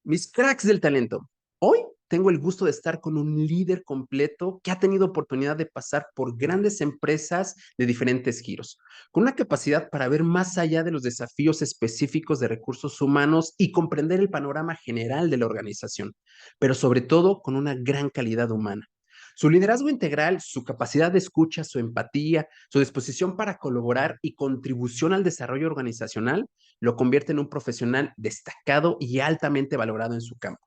Mis cracks del talento. Hoy tengo el gusto de estar con un líder completo que ha tenido oportunidad de pasar por grandes empresas de diferentes giros, con una capacidad para ver más allá de los desafíos específicos de recursos humanos y comprender el panorama general de la organización, pero sobre todo con una gran calidad humana. Su liderazgo integral, su capacidad de escucha, su empatía, su disposición para colaborar y contribución al desarrollo organizacional lo convierte en un profesional destacado y altamente valorado en su campo.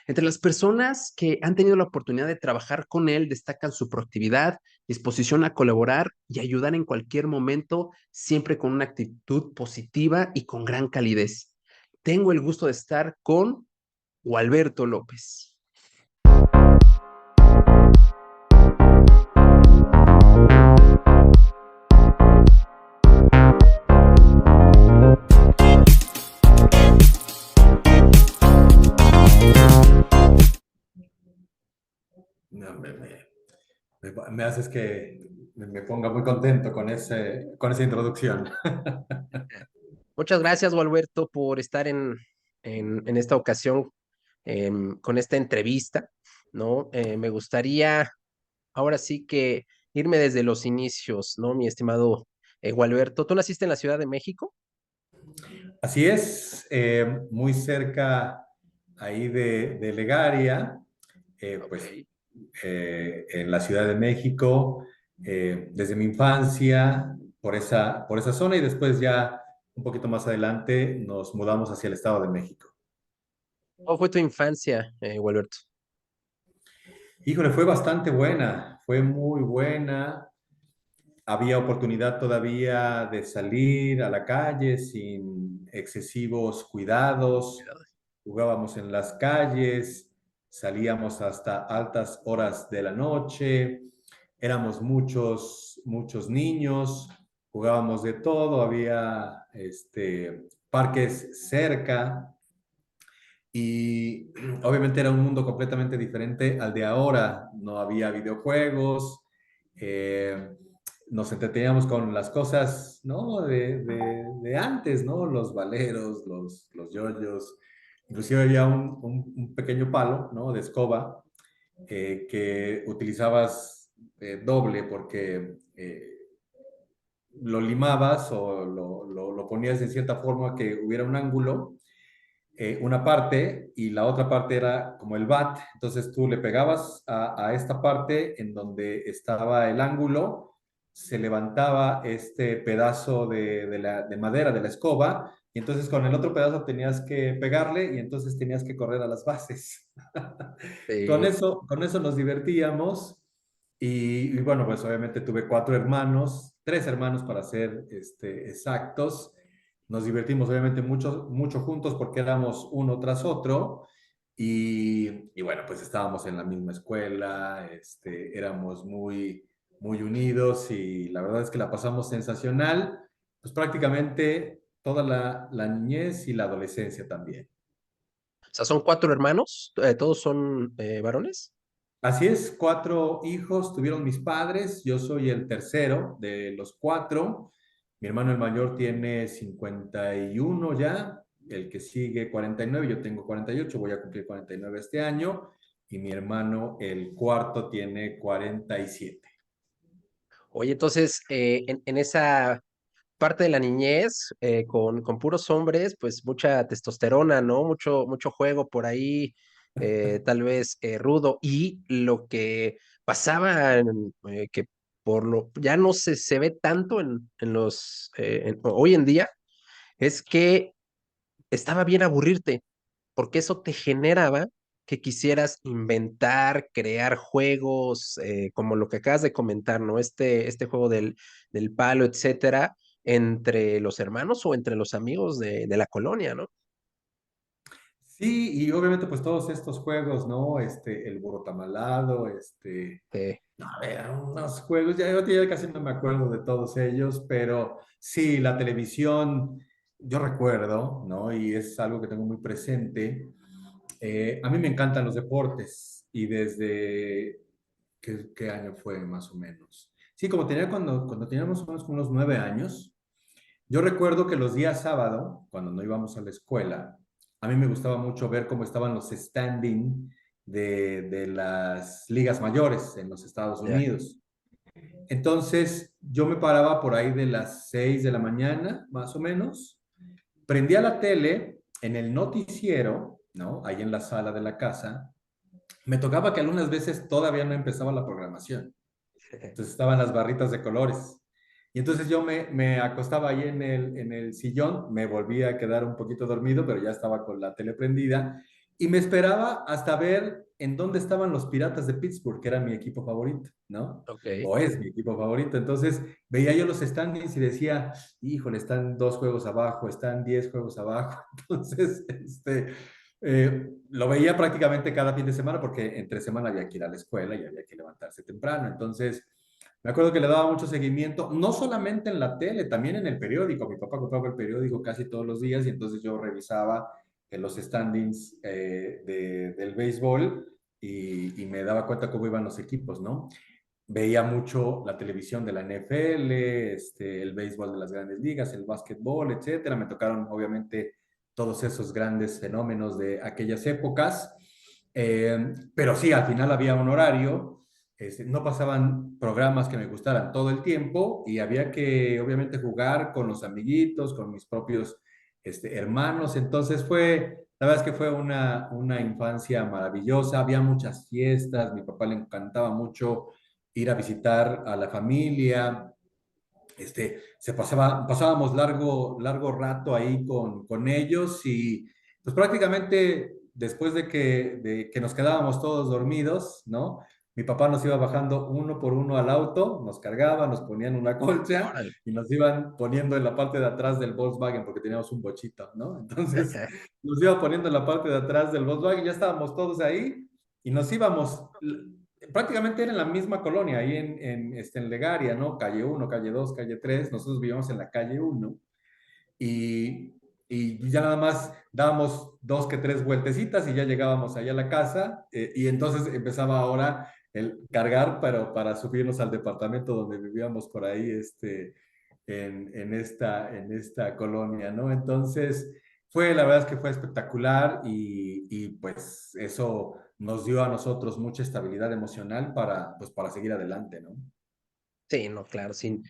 Entre las personas que han tenido la oportunidad de trabajar con él destacan su proactividad, disposición a colaborar y ayudar en cualquier momento, siempre con una actitud positiva y con gran calidez. Tengo el gusto de estar con Gualberto López. No, me haces que me ponga muy contento con esa introducción. Muchas gracias, Gualberto, por estar en esta ocasión con esta entrevista, ¿no? Me gustaría ahora sí que irme desde los inicios, ¿no? Mi estimado Gualberto, ¿tú naciste en la Ciudad de México? Así es, muy cerca ahí de Legaria, Ok. pues en la Ciudad de México, desde mi infancia, por esa zona y después ya un poquito más adelante nos mudamos hacia el Estado de México. ¿Cómo fue tu infancia, Gualberto? Híjole, fue bastante buena, fue muy buena. Había oportunidad todavía de salir a la calle sin excesivos cuidados, jugábamos en las calles, salíamos hasta altas horas de la noche, éramos muchos niños, jugábamos de todo, había parques cerca y obviamente era un mundo completamente diferente al de ahora, no había videojuegos. eh, Nos entreteníamos con las cosas, ¿no? De antes, ¿no? Los valeros, los yoyos. Inclusive había un pequeño palo, ¿no? De escoba que utilizabas doble porque lo limabas o lo ponías de cierta forma que hubiera un ángulo, una parte, y la otra parte era como el bat. Entonces tú le pegabas a esta parte en donde estaba el ángulo, se levantaba este pedazo de madera de la escoba, y entonces con el otro pedazo tenías que pegarle y entonces tenías que correr a las bases. Sí. Con eso nos divertíamos y bueno, pues obviamente tuve cuatro hermanos, tres hermanos para ser exactos. Nos divertimos obviamente mucho juntos porque éramos uno tras otro y bueno, pues estábamos en la misma escuela, éramos muy unidos y la verdad es que la pasamos sensacional, pues prácticamente toda la niñez y la adolescencia también. O sea, son cuatro hermanos, todos son varones. Así es, cuatro hijos tuvieron mis padres, yo soy el tercero de los cuatro. Mi hermano el mayor tiene 51 ya, el que sigue 49, yo tengo 48, voy a cumplir 49 este año, y mi hermano el cuarto tiene 47. Oye, entonces, en esa parte de la niñez, con puros hombres, pues mucha testosterona, ¿no? Mucho juego por ahí, tal vez rudo. Y lo que pasaba, que ya no se ve tanto hoy en día, es que estaba bien aburrirte, porque eso te generaba que quisieras inventar, crear juegos, como lo que acabas de comentar, ¿no? Este juego del palo, etcétera, entre los hermanos o entre los amigos de la colonia, ¿no? Sí, y obviamente pues todos estos juegos, ¿no? El burro tamalado, no, eran unos juegos, ya casi no me acuerdo de todos ellos, pero sí, la televisión, yo recuerdo, ¿no? Y es algo que tengo muy presente. A mí me encantan los deportes y desde, ¿qué año fue más o menos? Sí, cuando teníamos unos 9 años, yo recuerdo que los días sábado, cuando no íbamos a la escuela, a mí me gustaba mucho ver cómo estaban los standing de las ligas mayores en los Estados Ya. Unidos. Entonces, yo me paraba por ahí de las 6 de la mañana, más o menos, prendía la tele en el noticiero, ¿no? Ahí en la sala de la casa. Me tocaba que algunas veces todavía no empezaba la programación. Entonces estaban las barritas de colores. Y entonces yo me acostaba ahí en el sillón, me volvía a quedar un poquito dormido, pero ya estaba con la tele prendida, y me esperaba hasta ver en dónde estaban los Piratas de Pittsburgh, que era mi equipo favorito, ¿no? Ok. O es mi equipo favorito. Entonces veía yo los standings y decía, híjole, están 2 juegos abajo, están 10 juegos abajo. Entonces, lo veía prácticamente cada fin de semana porque entre semana había que ir a la escuela y había que levantarse temprano. Entonces, me acuerdo que le daba mucho seguimiento, no solamente en la tele, también en el periódico. Mi papá compraba el periódico casi todos los días y entonces yo revisaba los standings del béisbol y me daba cuenta cómo iban los equipos, ¿no? Veía mucho la televisión de la NFL, el béisbol de las grandes ligas, el básquetbol, etcétera. Me tocaron, obviamente, todos esos grandes fenómenos de aquellas épocas. Pero sí, al final había un horario, no pasaban programas que me gustaran todo el tiempo y había que, obviamente, jugar con los amiguitos, con mis propios hermanos. Entonces la verdad es que fue una infancia maravillosa. Había muchas fiestas, mi papá le encantaba mucho ir a visitar a la familia. Pasábamos largo rato ahí con ellos y pues prácticamente después de que nos quedábamos todos dormidos, ¿no? Mi papá nos iba bajando uno por uno al auto, nos cargaba, nos ponían una colcha Órale. y nos iban poniendo en la parte de atrás del Volkswagen porque teníamos un bochito, ¿no? Entonces nos iba poniendo en la parte de atrás del Volkswagen, ya estábamos todos ahí y nos íbamos prácticamente era en la misma colonia, ahí en Legaria, ¿no? Calle 1, calle 2, calle 3. Nosotros vivíamos en la calle 1 y, y ya nada más dábamos 2 que 3 vueltecitas y ya llegábamos allá a la casa, y entonces empezaba ahora el cargar para subirnos al departamento donde vivíamos por ahí, en esta colonia, ¿no? Entonces, la verdad es que fue espectacular y pues eso nos dio a nosotros mucha estabilidad emocional pues para seguir adelante, ¿no? Sí, no, claro, sin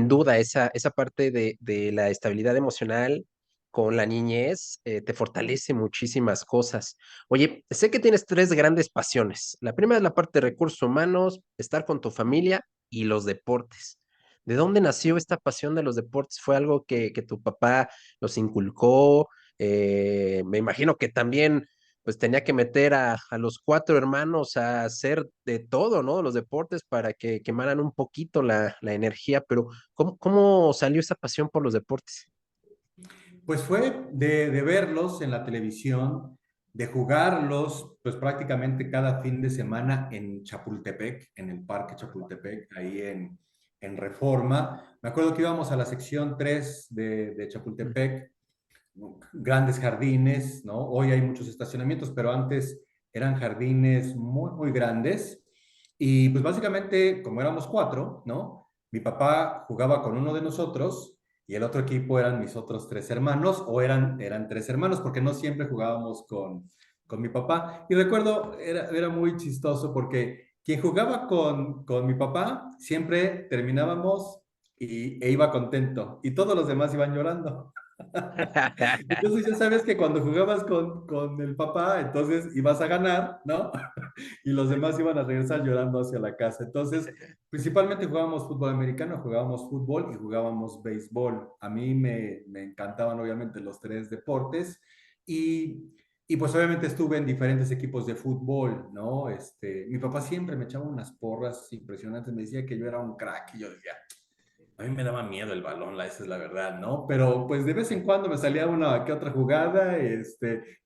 duda, esa parte de la estabilidad emocional con la niñez te fortalece muchísimas cosas. Oye, sé que tienes tres grandes pasiones. La primera es la parte de recursos humanos, estar con tu familia y los deportes. ¿De dónde nació esta pasión de los deportes? ¿Fue algo que tu papá los inculcó? Me imagino que también pues tenía que meter a los cuatro hermanos a hacer de todo, ¿no? Los deportes para que quemaran un poquito la energía, pero ¿cómo salió esa pasión por los deportes? Pues fue de verlos en la televisión, de jugarlos, pues prácticamente cada fin de semana en Chapultepec, en el Parque Chapultepec, ahí en Reforma. Me acuerdo que íbamos a la sección 3 de Mm. Chapultepec, grandes jardines, ¿no? Hoy hay muchos estacionamientos, pero antes eran jardines muy, muy grandes. Y pues básicamente, como éramos 4, ¿no? Mi papá jugaba con uno de nosotros y el otro equipo eran mis otros 3 hermanos, o eran 3 hermanos, porque no siempre jugábamos con mi papá. Y recuerdo, era muy chistoso porque quien jugaba con mi papá siempre terminábamos e iba contento y todos los demás iban llorando. Entonces ya sabes que cuando jugabas con el papá, entonces ibas a ganar, ¿no? Y los demás iban a regresar llorando hacia la casa. Entonces, principalmente jugábamos fútbol americano, jugábamos fútbol y jugábamos béisbol. A mí me encantaban obviamente los 3 deportes y, y pues obviamente estuve en diferentes equipos de fútbol, ¿no? Mi papá siempre me echaba unas porras impresionantes, me decía que yo era un crack y yo decía, a mí me daba miedo el balón, esa es la verdad, ¿no? Pero pues de vez en cuando me salía una que otra jugada,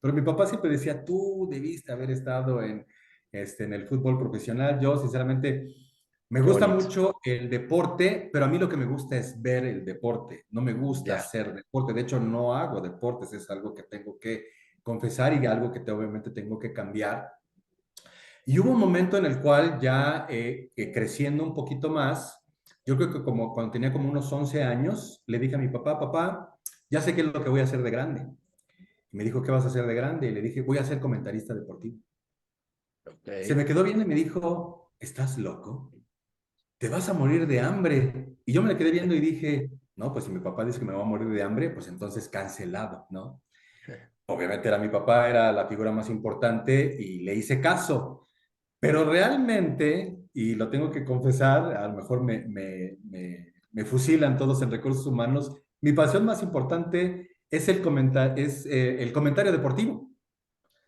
pero mi papá siempre decía, tú debiste haber estado en el fútbol profesional. Yo, sinceramente, me Qué gusta bonito. mucho el deporte, pero a mí lo que me gusta es ver el deporte. No me gusta Ya. hacer deporte. De hecho, no hago deportes, es algo que tengo que confesar y algo que obviamente tengo que cambiar. Y hubo un momento en el cual ya creciendo un poquito más, yo creo que como cuando tenía como unos 11 años, le dije a mi papá, papá, ya sé qué es lo que voy a hacer de grande. Y me dijo, ¿qué vas a hacer de grande? Y le dije, voy a ser comentarista deportivo. Se Ok. me quedó viendo y me dijo, ¿estás loco? Te vas a morir de hambre. Y yo me le quedé viendo y dije, no, pues si mi papá dice que me voy a morir de hambre, pues entonces cancelado, ¿no? Obviamente era mi papá, era la figura más importante y le hice caso. Pero realmente, y lo tengo que confesar, a lo mejor me fusilan todos en recursos humanos, mi pasión más importante es el comentario deportivo.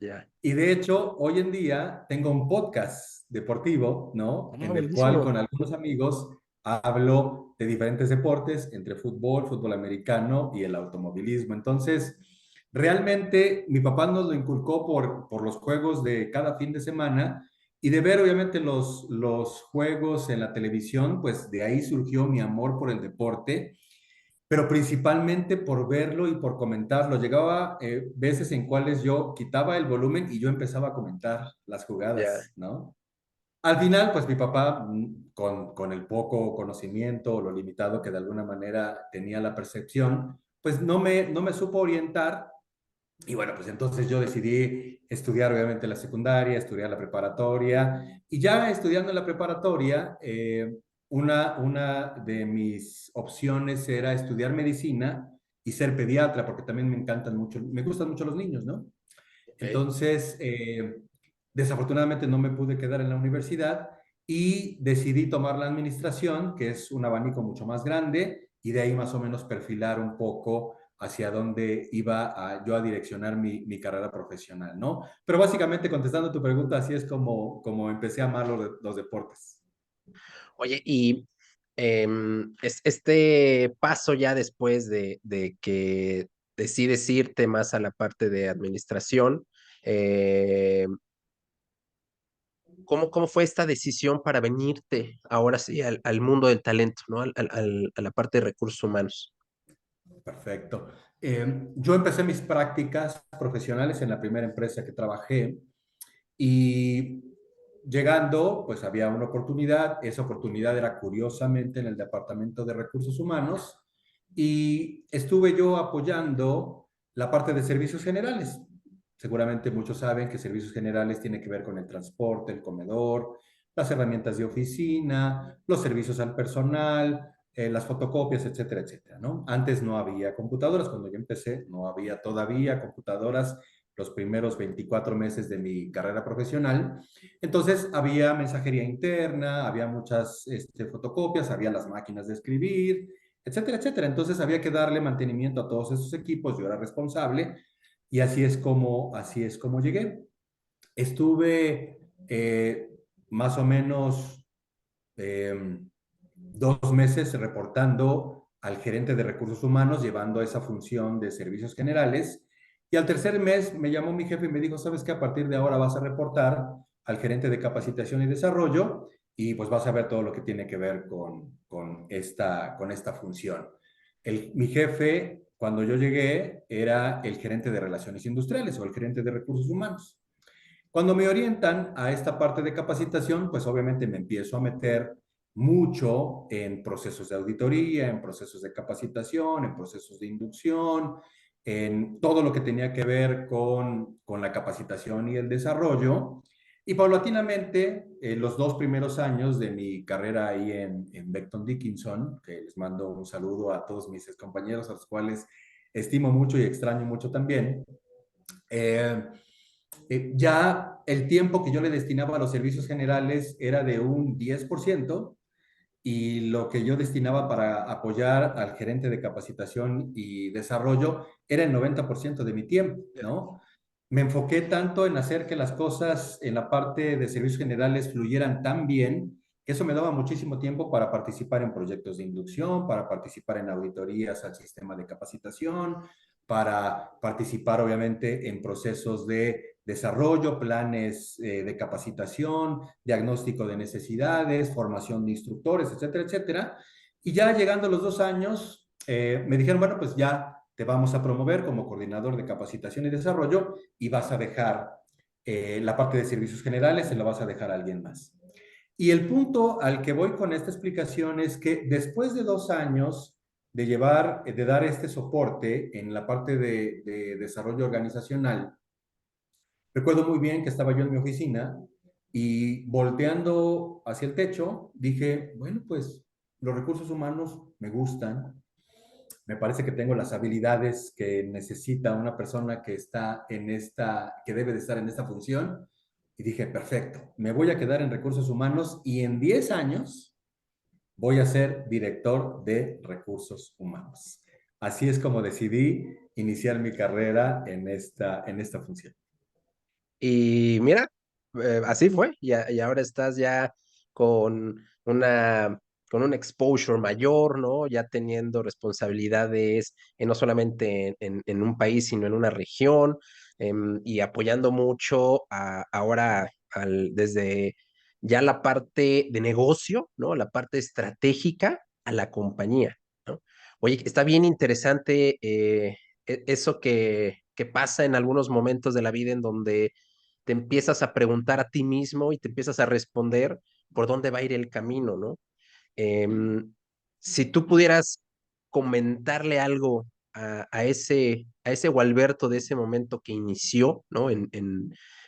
Ya. Y de hecho, hoy en día tengo un podcast deportivo, ¿no? Ah, En el cual buenísimo. con algunos amigos hablo de diferentes deportes, entre fútbol, fútbol americano y el automovilismo. Entonces, realmente mi papá nos lo inculcó por los juegos de cada fin de semana y de ver obviamente los juegos en la televisión, pues de ahí surgió mi amor por el deporte, pero principalmente por verlo y por comentarlo. Llegaba veces en cuales yo quitaba el volumen y yo empezaba a comentar las Ya. jugadas, ¿no? Al final, pues mi papá, con el poco conocimiento o lo limitado que de alguna manera tenía la percepción, pues no me supo orientar y bueno, pues entonces yo decidí estudiar obviamente la secundaria, estudiar la preparatoria y ya estudiando en la preparatoria, una de mis opciones era estudiar medicina y ser pediatra porque también me encantan mucho, me gustan mucho los niños, ¿no? Ok. Entonces, desafortunadamente no me pude quedar en la universidad y decidí tomar la administración, que es un abanico mucho más grande, y de ahí más o menos perfilar un poco hacia dónde yo a direccionar mi carrera profesional, ¿no? Pero básicamente contestando tu pregunta, así es como empecé a amar los deportes. Oye, y este paso ya después de que decides irte más a la parte de administración, eh, ¿cómo fue esta decisión para venirte ahora sí al mundo del talento, ¿no? A la parte de recursos humanos. Perfecto. Yo empecé mis prácticas profesionales en la primera empresa que trabajé. Y llegando, pues había una oportunidad. Esa oportunidad era curiosamente en el Departamento de Recursos Humanos y estuve yo apoyando la parte de servicios generales. Seguramente muchos saben que servicios generales tiene que ver con el transporte, el comedor, las herramientas de oficina, los servicios al personal, las fotocopias, etcétera, etcétera, ¿no? Antes no había computadoras, cuando yo empecé no había todavía computadoras los primeros 24 meses de mi carrera profesional. Entonces había mensajería interna, había muchas fotocopias, había las máquinas de escribir, etcétera, etcétera. Entonces había que darle mantenimiento a todos esos equipos, yo era responsable y así es como llegué. Estuve más o menos 2 meses reportando al gerente de recursos humanos, llevando esa función de servicios generales. Y al tercer mes me llamó mi jefe y me dijo, sabes que a partir de ahora vas a reportar al gerente de capacitación y desarrollo y pues vas a ver todo lo que tiene que ver con esta función. Mi jefe, cuando yo llegué, era el gerente de relaciones industriales o el gerente de recursos humanos. Cuando me orientan a esta parte de capacitación, pues obviamente me empiezo a meter mucho en procesos de auditoría, en procesos de capacitación, en procesos de inducción, en todo lo que tenía que ver con la capacitación y el desarrollo. Y paulatinamente, los 2 primeros años de mi carrera ahí en Becton Dickinson, que les mando un saludo a todos mis compañeros, a los cuales estimo mucho y extraño mucho también, eh, ya el tiempo que yo le destinaba a los servicios generales era de un 10% y lo que yo destinaba para apoyar al gerente de capacitación y desarrollo era el 90% de mi tiempo, ¿no? Me enfoqué tanto en hacer que las cosas en la parte de servicios generales fluyeran tan bien que eso me daba muchísimo tiempo para participar en proyectos de inducción, para participar en auditorías al sistema de capacitación, para participar obviamente en procesos de desarrollo, planes de capacitación, diagnóstico de necesidades, formación de instructores, etcétera, etcétera. Y ya llegando a los 2 años, me dijeron, bueno, pues ya te vamos a promover como coordinador de capacitación y desarrollo y vas a dejar la parte de servicios generales, se la vas a dejar a alguien más. Y el punto al que voy con esta explicación es que después de 2 años de dar este soporte en la parte de desarrollo organizacional. Recuerdo muy bien que estaba yo en mi oficina y volteando hacia el techo, dije, bueno, pues los recursos humanos me gustan, me parece que tengo las habilidades que necesita una persona que está en esta, que debe de estar en esta función. Y dije, perfecto, me voy a quedar en recursos humanos y en 10 años voy a ser director de recursos humanos. Así es como decidí iniciar mi carrera en esta función. Y mira, así fue, y ahora estás ya con una, con un exposure mayor, ¿no? Ya teniendo responsabilidades no solamente en un país, sino en una región, y apoyando mucho ahora desde ya la parte de negocio, ¿no? La parte estratégica a la compañía, ¿no? Oye, está bien interesante eso que pasa en algunos momentos de la vida en donde te empiezas a preguntar a ti mismo y te empiezas a responder por dónde va a ir el camino, ¿no? Em, si tú pudieras comentarle algo a ese Gualberto de ese momento que inició, ¿no?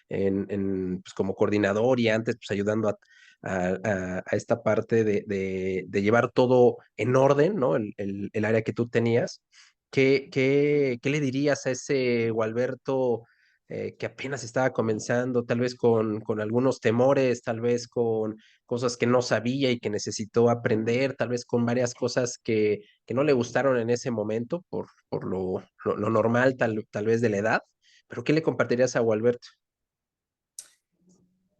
Pues, como coordinador y antes pues ayudando a esta parte de llevar todo en orden, ¿no? El área que tú tenías. ¿Qué le dirías a ese Gualberto que apenas estaba comenzando, tal vez con algunos temores, tal vez con cosas que no sabía y que necesitó aprender, tal vez con varias cosas que no le gustaron en ese momento por lo normal tal vez de la edad? ¿Pero qué le compartirías a Gualberto?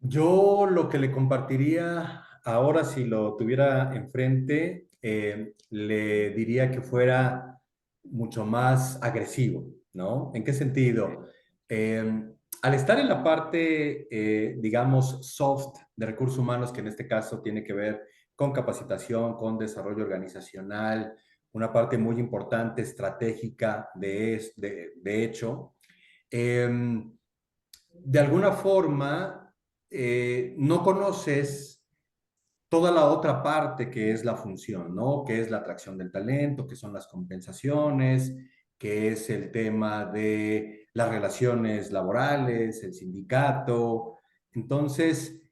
Yo lo que le compartiría ahora, si lo tuviera enfrente, le diría que fuera mucho más agresivo, ¿no? ¿En qué sentido? Eh, Al estar en la parte, digamos, soft de recursos humanos, que en este caso tiene que ver con capacitación, con desarrollo organizacional, una parte muy importante, estratégica de hecho, eh, de alguna forma no conoces toda la otra parte que es la función, ¿no? Que es la atracción del talento, que son las compensaciones, que es el tema de las relaciones laborales, el sindicato. Entonces,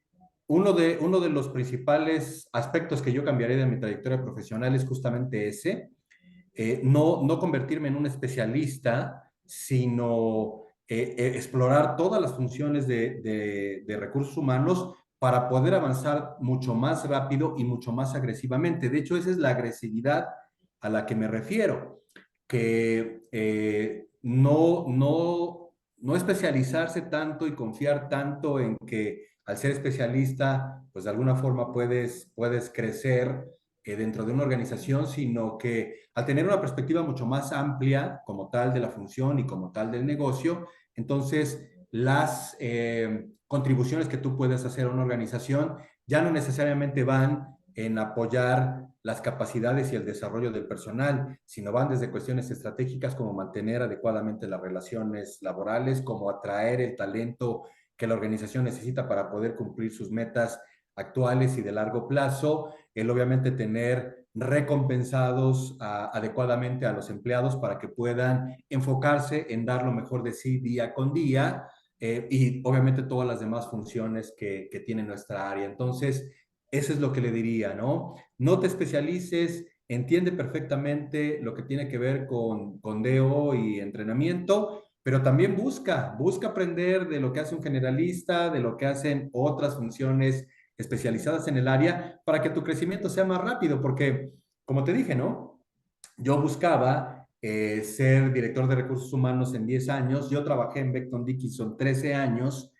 uno de los principales aspectos que yo cambiaré de mi trayectoria profesional es justamente ese, no convertirme en un especialista, sino explorar todas las funciones de recursos humanos para poder avanzar mucho más rápido y mucho más agresivamente. De hecho, esa es la agresividad a la que me refiero, que no especializarse tanto y confiar tanto en que al ser especialista, pues de alguna forma puedes crecer dentro de una organización, sino que al tener una perspectiva mucho más amplia como tal de la función y como tal del negocio, entonces las contribuciones que tú puedes hacer a una organización ya no necesariamente van en apoyar las capacidades y el desarrollo del personal, sino van desde cuestiones estratégicas como mantener adecuadamente las relaciones laborales, como atraer el talento que la organización necesita para poder cumplir sus metas actuales y de largo plazo, el obviamente tener recompensados adecuadamente a los empleados para que puedan enfocarse en dar lo mejor de sí día con día y obviamente todas las demás funciones que tiene nuestra área. Entonces, eso es lo que le diría, ¿no? No te especialices, entiende perfectamente lo que tiene que ver con DO y entrenamiento, pero también busca aprender de lo que hace un generalista, de lo que hacen otras funciones especializadas en el área para que tu crecimiento sea más rápido, porque, como te dije, ¿no? Yo buscaba ser director de recursos humanos en 10 años, yo trabajé en Becton Dickinson 13 años,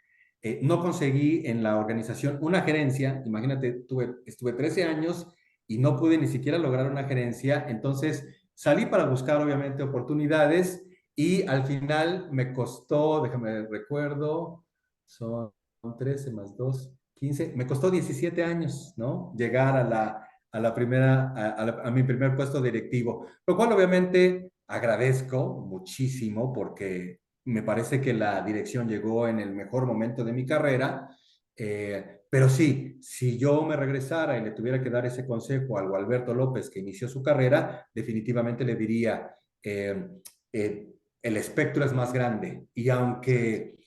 no conseguí en la organización una gerencia, imagínate, estuve 13 años y no pude ni siquiera lograr una gerencia, entonces salí para buscar obviamente oportunidades y al final me costó, déjame recuerdo, son 13 más 2 15 me costó 17 años, ¿no? Llegar a la primera, a mi primer puesto directivo, lo cual obviamente agradezco muchísimo porque me parece que la dirección llegó en el mejor momento de mi carrera, Pero sí, si yo me regresara y le tuviera que dar ese consejo a Alberto López que inició su carrera, definitivamente le diría, eh, eh, el espectro es más grande y aunque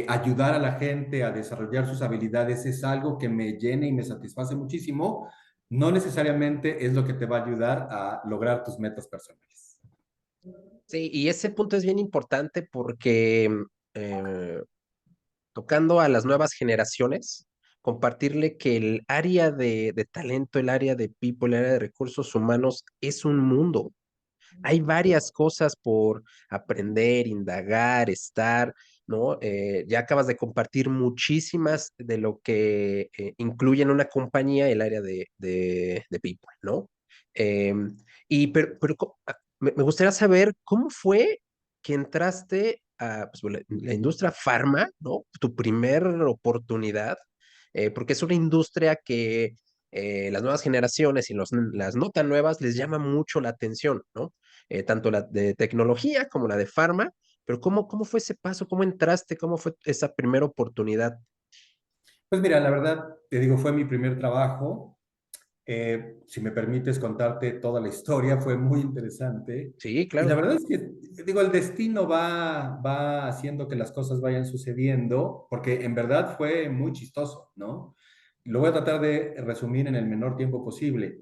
ayudar a la gente a desarrollar sus habilidades es algo que me llena y me satisface muchísimo, no necesariamente es lo que te va a ayudar a lograr tus metas personales. Sí, y ese punto es bien importante porque eh, tocando a las nuevas generaciones, compartirle que el área de talento, el área de people, el área de recursos humanos es un mundo. Hay varias cosas por aprender, indagar, estar, ¿no? Ya acabas de compartir muchísimas de lo que incluye en una compañía el área de people, ¿no? Me gustaría saber cómo fue que entraste a pues, la industria farma, ¿no? Tu primer oportunidad, porque es una industria que las nuevas generaciones y las no tan nuevas les llama mucho la atención, ¿no? Tanto la de tecnología como la de farma, pero ¿cómo fue ese paso? ¿Cómo entraste? ¿Cómo fue esa primera oportunidad? Pues mira, la verdad, te digo, fue mi primer trabajo. Si me permites contarte toda la historia, fue muy interesante. Sí, Y la claro. verdad es que, digo, el destino va haciendo que las cosas vayan sucediendo, porque en verdad fue muy chistoso, ¿no? Lo voy a tratar de resumir en el menor tiempo posible.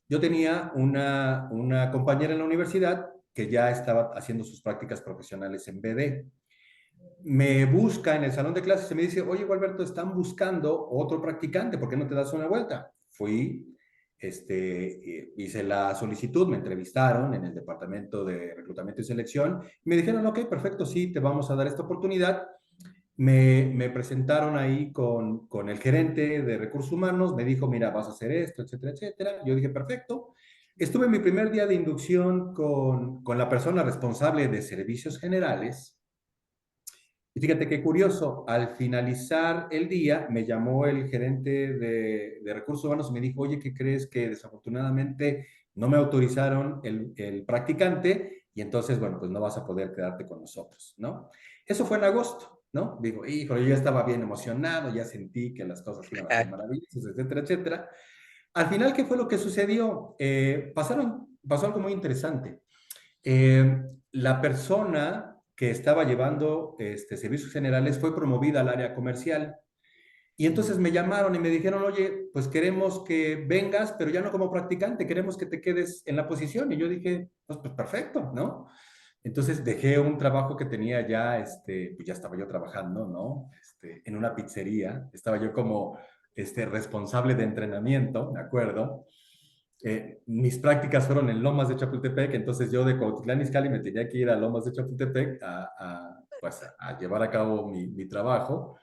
Yo tenía una compañera en la universidad que ya estaba haciendo sus prácticas profesionales en BD. Me busca en el salón de clases y me dice, oye, Gualberto, están buscando otro practicante, ¿por qué no te das una vuelta? Fui, hice la solicitud, me entrevistaron en el departamento de reclutamiento y selección y me dijeron, ok, perfecto, sí, te vamos a dar esta oportunidad. Me presentaron ahí con el gerente de recursos humanos, me dijo, mira, vas a hacer esto, etcétera, etcétera. Yo dije, perfecto. Estuve en mi primer día de inducción con la persona responsable de servicios generales. Y fíjate qué curioso, al finalizar el día me llamó el gerente de recursos humanos y me dijo, oye, ¿qué crees que desafortunadamente no me autorizaron el practicante y entonces, bueno, pues no vas a poder quedarte con nosotros, ¿no? Eso fue en agosto, ¿no? Digo, híjole, yo ya estaba bien emocionado, ya sentí que las cosas iban a ser Ah, maravillosas, etcétera, etcétera. Al final, ¿qué fue lo que sucedió? Pasó algo muy interesante. La persona que estaba llevando servicios generales fue promovida al área comercial. Y entonces me llamaron y me dijeron, oye, pues queremos que vengas, pero ya no como practicante, queremos que te quedes en la posición. Y yo dije, pues perfecto, ¿no? Entonces dejé un trabajo que tenía ya, pues ya estaba yo trabajando, ¿no? En una pizzería, estaba yo como responsable de entrenamiento, ¿de acuerdo? Mis prácticas fueron en Lomas de Chapultepec, entonces yo de Cuautitlán Izcalli me tenía que ir a Lomas de Chapultepec pues a llevar a cabo mi trabajo.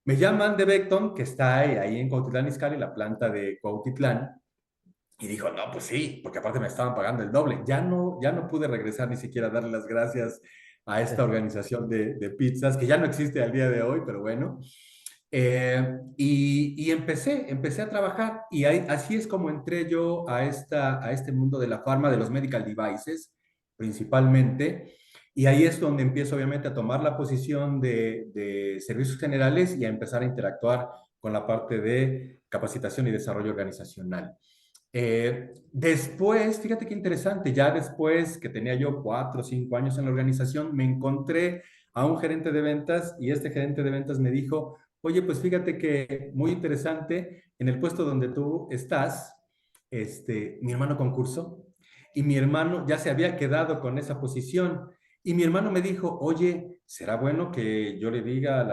Me llaman de Becton, que está ahí en Cuautitlán Izcalli, la planta de Cuautitlán, y dijo, no, pues sí, porque aparte me estaban pagando el doble. Ya no pude regresar ni siquiera a darle las gracias a esta organización de pizzas, que ya no existe al día de hoy, pero bueno. Y empecé a trabajar y así es como entré yo a este mundo de la farma, de los medical devices, principalmente. Y ahí es donde empiezo obviamente a tomar la posición de servicios generales y a empezar a interactuar con la parte de capacitación y desarrollo organizacional. Después, fíjate qué interesante, ya después que tenía yo 4 o 5 años en la organización, me encontré a un gerente de ventas y este gerente de ventas me dijo, oye, pues fíjate que muy interesante, en el puesto donde tú estás, mi hermano concursó y mi hermano ya se había quedado con esa posición y mi hermano me dijo, oye, ¿será bueno que yo le diga a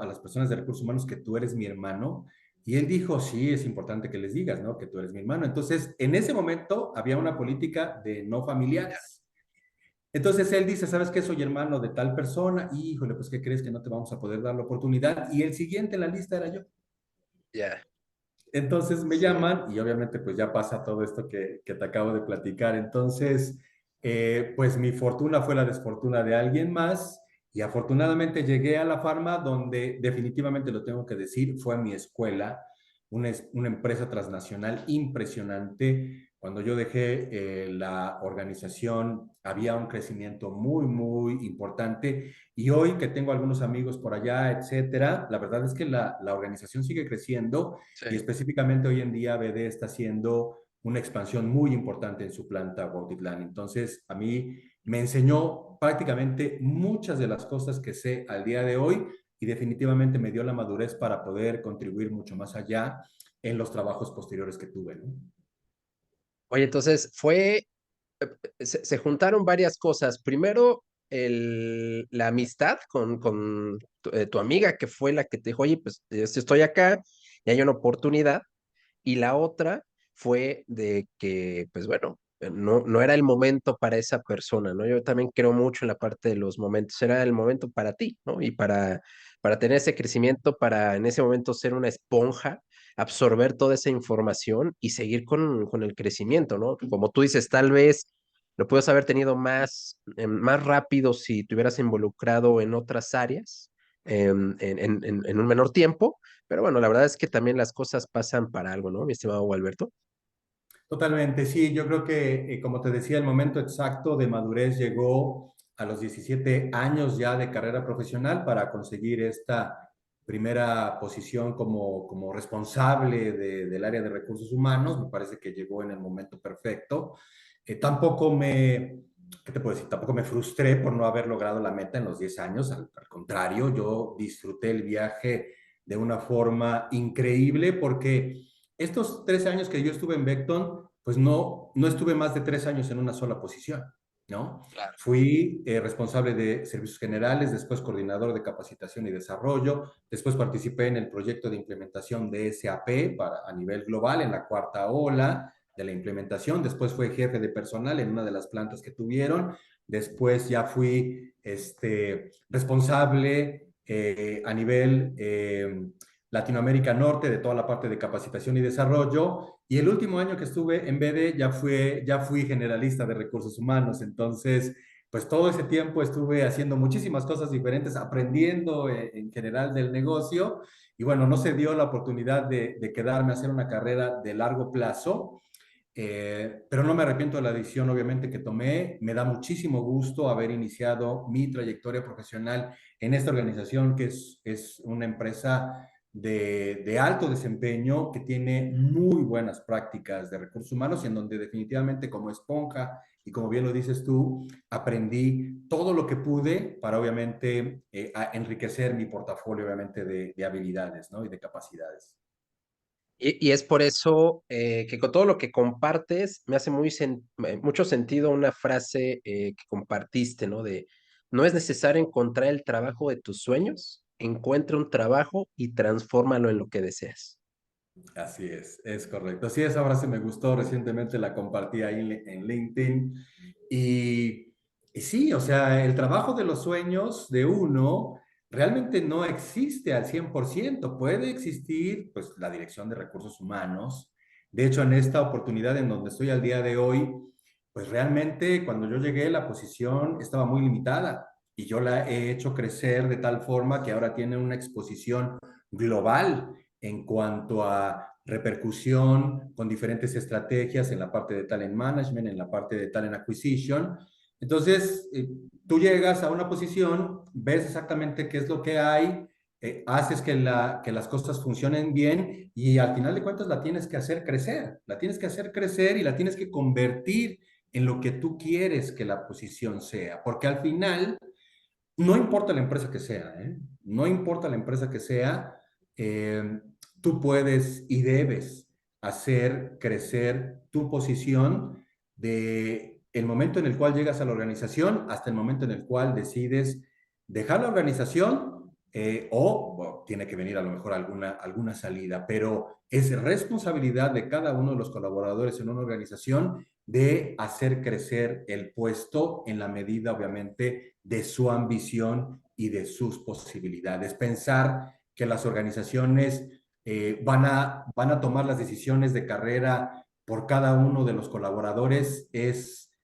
las personas de recursos humanos que tú eres mi hermano? Y él dijo, sí, es importante que les digas, ¿no? Que tú eres mi hermano. Entonces, en ese momento había una política de no familiares. Entonces él dice, ¿sabes qué? Soy hermano de tal persona. Híjole, pues ¿qué crees que no te vamos a poder dar la oportunidad? Y el siguiente en la lista era yo. ya, Entonces me sí. llaman y obviamente pues ya pasa todo esto que te acabo de platicar. Entonces, pues mi fortuna fue la desfortuna de alguien más y afortunadamente llegué a la farma donde definitivamente lo tengo que decir, fue mi escuela, una empresa transnacional impresionante. Cuando yo dejé la organización, había un crecimiento muy, muy importante. Y hoy que tengo algunos amigos por allá, etcétera, la verdad es que la organización sigue creciendo Sí. y específicamente hoy en día BD está haciendo una expansión muy importante en su planta Cuautitlán. Entonces, a mí me enseñó prácticamente muchas de las cosas que sé al día de hoy y definitivamente me dio la madurez para poder contribuir mucho más allá en los trabajos posteriores que tuve, ¿no? Oye, entonces se juntaron varias cosas. Primero, la amistad con tu amiga, que fue la que te dijo, oye, pues yo estoy acá y hay una oportunidad. Y la otra fue de que, pues bueno, no era el momento para esa persona, ¿no? Yo también creo mucho en la parte de los momentos, era el momento para ti, ¿no? Y para tener ese crecimiento, para en ese momento ser una esponja, absorber toda esa información y seguir con el crecimiento, ¿no? Como tú dices, tal vez lo puedes haber tenido más rápido si te hubieras involucrado en otras áreas en un menor tiempo, pero bueno, la verdad es que también las cosas pasan para algo, ¿no, mi estimado Alberto? Totalmente, sí, yo creo que, como te decía, el momento exacto de madurez llegó a los 17 años ya de carrera profesional para conseguir esta primera posición como responsable del área de recursos humanos. Me parece que llegó en el momento perfecto. Tampoco ¿qué te puedo decir? Tampoco me frustré por no haber logrado la meta en los 10 años. Al contrario, yo disfruté el viaje de una forma increíble porque estos 3 años que yo estuve en Beckton, pues no estuve más de 3 años en una sola posición, ¿no? Claro. Fui responsable de servicios generales, después coordinador de capacitación y desarrollo, después participé en el proyecto de implementación de SAP a nivel global en la cuarta ola de la implementación, después fui jefe de personal en una de las plantas que tuvieron, después ya fui responsable a nivel Latinoamérica Norte, de toda la parte de capacitación y desarrollo. Y el último año que estuve en BD ya fui generalista de recursos humanos. Entonces, pues todo ese tiempo estuve haciendo muchísimas cosas diferentes, aprendiendo en general del negocio. Y bueno, no se dio la oportunidad de quedarme a hacer una carrera de largo plazo. Pero no me arrepiento de la decisión, obviamente, que tomé. Me da muchísimo gusto haber iniciado mi trayectoria profesional en esta organización, que es una empresa de alto desempeño, que tiene muy buenas prácticas de recursos humanos y en donde definitivamente como esponja, y como bien lo dices tú, aprendí todo lo que pude para obviamente enriquecer mi portafolio, obviamente, de habilidades, ¿no? Y de capacidades. Y es por eso que con todo lo que compartes me hace mucho sentido una frase que compartiste, ¿no? De, no es necesario encontrar el trabajo de tus sueños, encuentra un trabajo y transfórmalo en lo que deseas. Así es correcto. Sí, esa frase me gustó, recientemente la compartí ahí en LinkedIn. Y, y sí, o sea, el trabajo de los sueños de uno realmente no existe al 100%. Puede existir, pues, la dirección de recursos humanos. De hecho, en esta oportunidad en donde estoy al día de hoy, pues realmente cuando yo llegué la posición estaba muy limitada y yo la he hecho crecer de tal forma que ahora tiene una exposición global en cuanto a repercusión con diferentes estrategias en la parte de talent management, en la parte de talent acquisition. Entonces, tú llegas a una posición, ves exactamente qué es lo que hay, haces que las cosas funcionen bien y al final de cuentas la tienes que hacer crecer, la tienes que hacer crecer y la tienes que convertir en lo que tú quieres que la posición sea, porque al final no importa la empresa que sea, ¿eh? No importa la empresa que sea, eh, tú puedes y debes hacer crecer tu posición de el momento en el cual llegas a la organización hasta el momento en el cual decides dejar la organización o bueno, tiene que venir a lo mejor alguna salida, pero es responsabilidad de cada uno de los colaboradores en una organización de hacer crecer el puesto en la medida, obviamente, de su ambición y de sus posibilidades. Pensar que las organizaciones van a tomar las decisiones de carrera por cada uno de los colaboradores es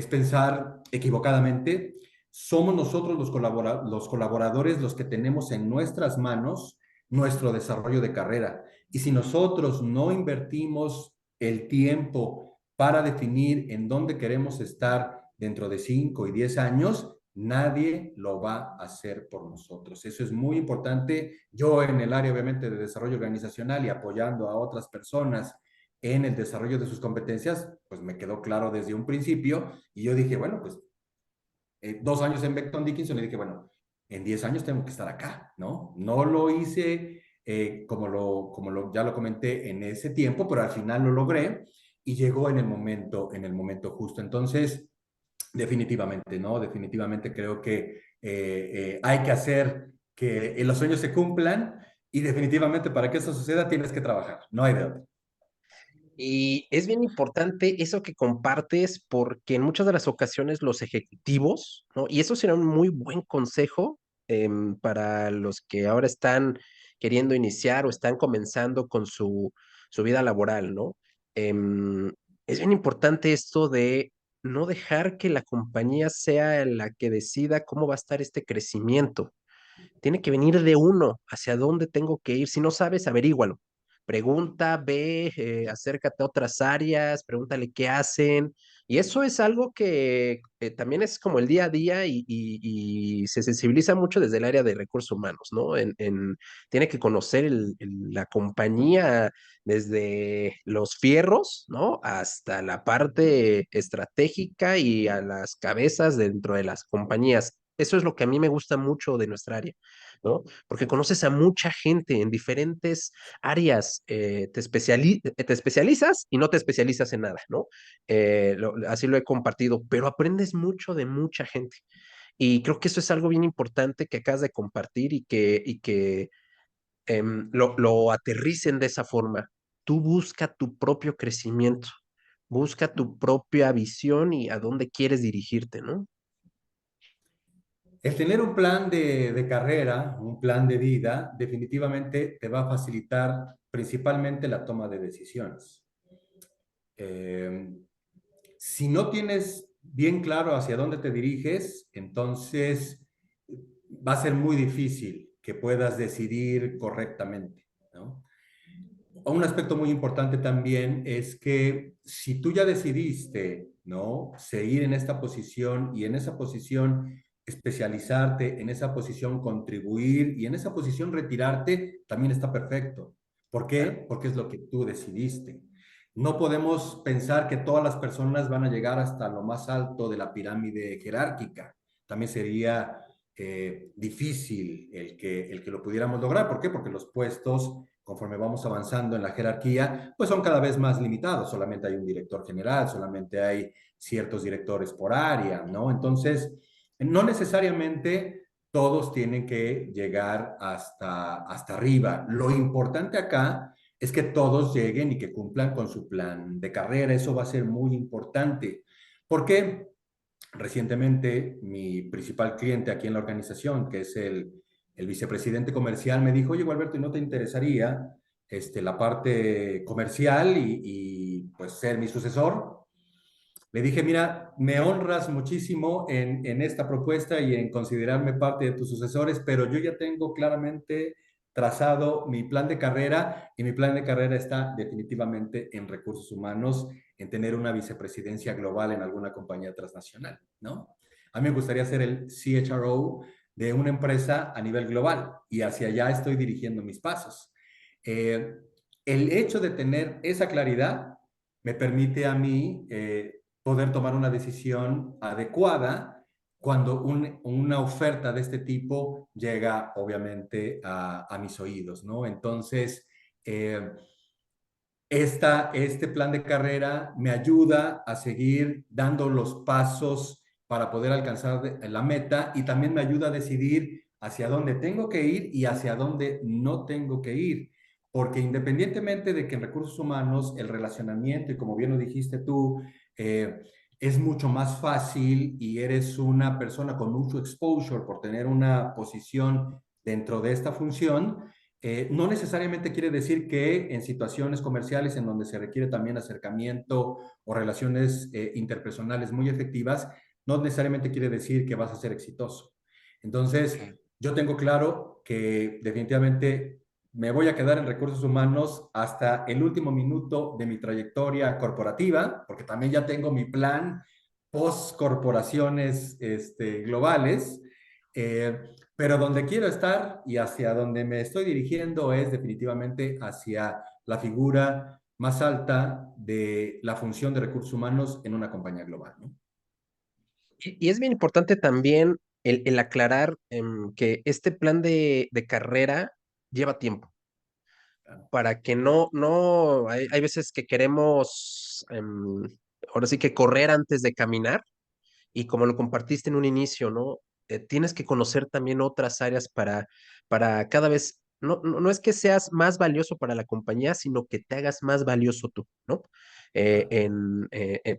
pensar equivocadamente. Somos nosotros los colaboradores los que tenemos en nuestras manos nuestro desarrollo de carrera. Y si nosotros no invertimos el tiempo para definir en dónde queremos estar dentro de 5 y 10 años, nadie lo va a hacer por nosotros. Eso es muy importante. Yo en el área, obviamente, de desarrollo organizacional y apoyando a otras personas en el desarrollo de sus competencias, pues me quedó claro desde un principio y yo dije, bueno, pues 2 años en Becton Dickinson y dije, bueno, en 10 años tengo que estar acá, ¿no? No lo hice ya lo comenté en ese tiempo, pero al final lo logré y llegó en el momento justo. Entonces, definitivamente, ¿no? Definitivamente creo que hay que hacer que los sueños se cumplan y definitivamente para que eso suceda tienes que trabajar, no hay de otra. Y es bien importante eso que compartes porque en muchas de las ocasiones los ejecutivos, ¿no? Y eso será un muy buen consejo para los que ahora están queriendo iniciar o están comenzando con su vida laboral, ¿no? Em, es bien importante esto de no dejar que la compañía sea la que decida cómo va a estar este crecimiento. Tiene que venir de uno, hacia dónde tengo que ir. Si no sabes, averígualo. Pregunta, ve, acércate a otras áreas, pregúntale qué hacen. Y eso es algo que también es como el día a día y se sensibiliza mucho desde el área de recursos humanos, ¿no? Tiene que conocer la compañía desde los fierros, ¿no? Hasta la parte estratégica y a las cabezas dentro de las compañías. Eso es lo que a mí me gusta mucho de nuestra área, ¿no? Porque conoces a mucha gente en diferentes áreas, te especializas y no te especializas en nada, ¿no? Así lo he compartido, pero aprendes mucho de mucha gente. Y creo que eso es algo bien importante que acabas de compartir y que lo aterricen de esa forma. Tú busca tu propio crecimiento, busca tu propia visión y a dónde quieres dirigirte, ¿no? El tener un plan de carrera, un plan de vida, definitivamente te va a facilitar principalmente la toma de decisiones. Eh, si no tienes bien claro hacia dónde te diriges, entonces va a ser muy difícil que puedas decidir correctamente, ¿no? Un aspecto muy importante también es que si tú ya decidiste, ¿no? Seguir en esta posición y en esa posición especializarte, en esa posición contribuir y en esa posición retirarte, también está perfecto. ¿Por Claro. qué? Porque es lo que tú decidiste. No podemos pensar que todas las personas van a llegar hasta lo más alto de la pirámide jerárquica. También sería difícil el que lo pudiéramos lograr. ¿Por qué? Porque los puestos conforme vamos avanzando en la jerarquía, pues son cada vez más limitados. Solamente hay un director general, solamente hay ciertos directores por área, ¿no? Entonces, no necesariamente todos tienen que llegar hasta arriba. Lo importante acá es que todos lleguen y que cumplan con su plan de carrera. Eso va a ser muy importante. ¿Por qué? Recientemente, mi principal cliente aquí en la organización, que es el vicepresidente comercial, me dijo, oye, Gualberto, ¿y no te interesaría la parte comercial pues ser mi sucesor? Le dije, mira, me honras muchísimo en esta propuesta y en considerarme parte de tus sucesores, pero yo ya tengo claramente trazado mi plan de carrera y mi plan de carrera está definitivamente en recursos humanos, en tener una vicepresidencia global en alguna compañía transnacional, ¿no? A mí me gustaría ser el CHRO de una empresa a nivel global y hacia allá estoy dirigiendo mis pasos. Eh, el hecho de tener esa claridad me permite a mí poder tomar una decisión adecuada cuando una oferta de este tipo llega obviamente a mis oídos, ¿no? Entonces, eh, este plan de carrera me ayuda a seguir dando los pasos para poder alcanzar la meta y también me ayuda a decidir hacia dónde tengo que ir y hacia dónde no tengo que ir. Porque independientemente de que en recursos humanos el relacionamiento, y como bien lo dijiste tú, es mucho más fácil y eres una persona con mucho exposure por tener una posición dentro de esta función, no necesariamente quiere decir que en situaciones comerciales en donde se requiere también acercamiento o relaciones interpersonales muy efectivas, no necesariamente quiere decir que vas a ser exitoso. Entonces, yo tengo claro que definitivamente me voy a quedar en recursos humanos hasta el último minuto de mi trayectoria corporativa, porque también ya tengo mi plan post corporaciones globales, eh, pero donde quiero estar y hacia donde me estoy dirigiendo es definitivamente hacia la figura más alta de la función de recursos humanos en una compañía global, ¿no? Y es bien importante también el aclarar que este plan de carrera lleva tiempo para que hay veces que queremos, ahora sí que correr antes de caminar y como lo compartiste en un inicio, ¿no? Tienes que conocer también otras áreas para cada vez, no es que seas más valioso para la compañía, sino que te hagas más valioso tú, ¿no?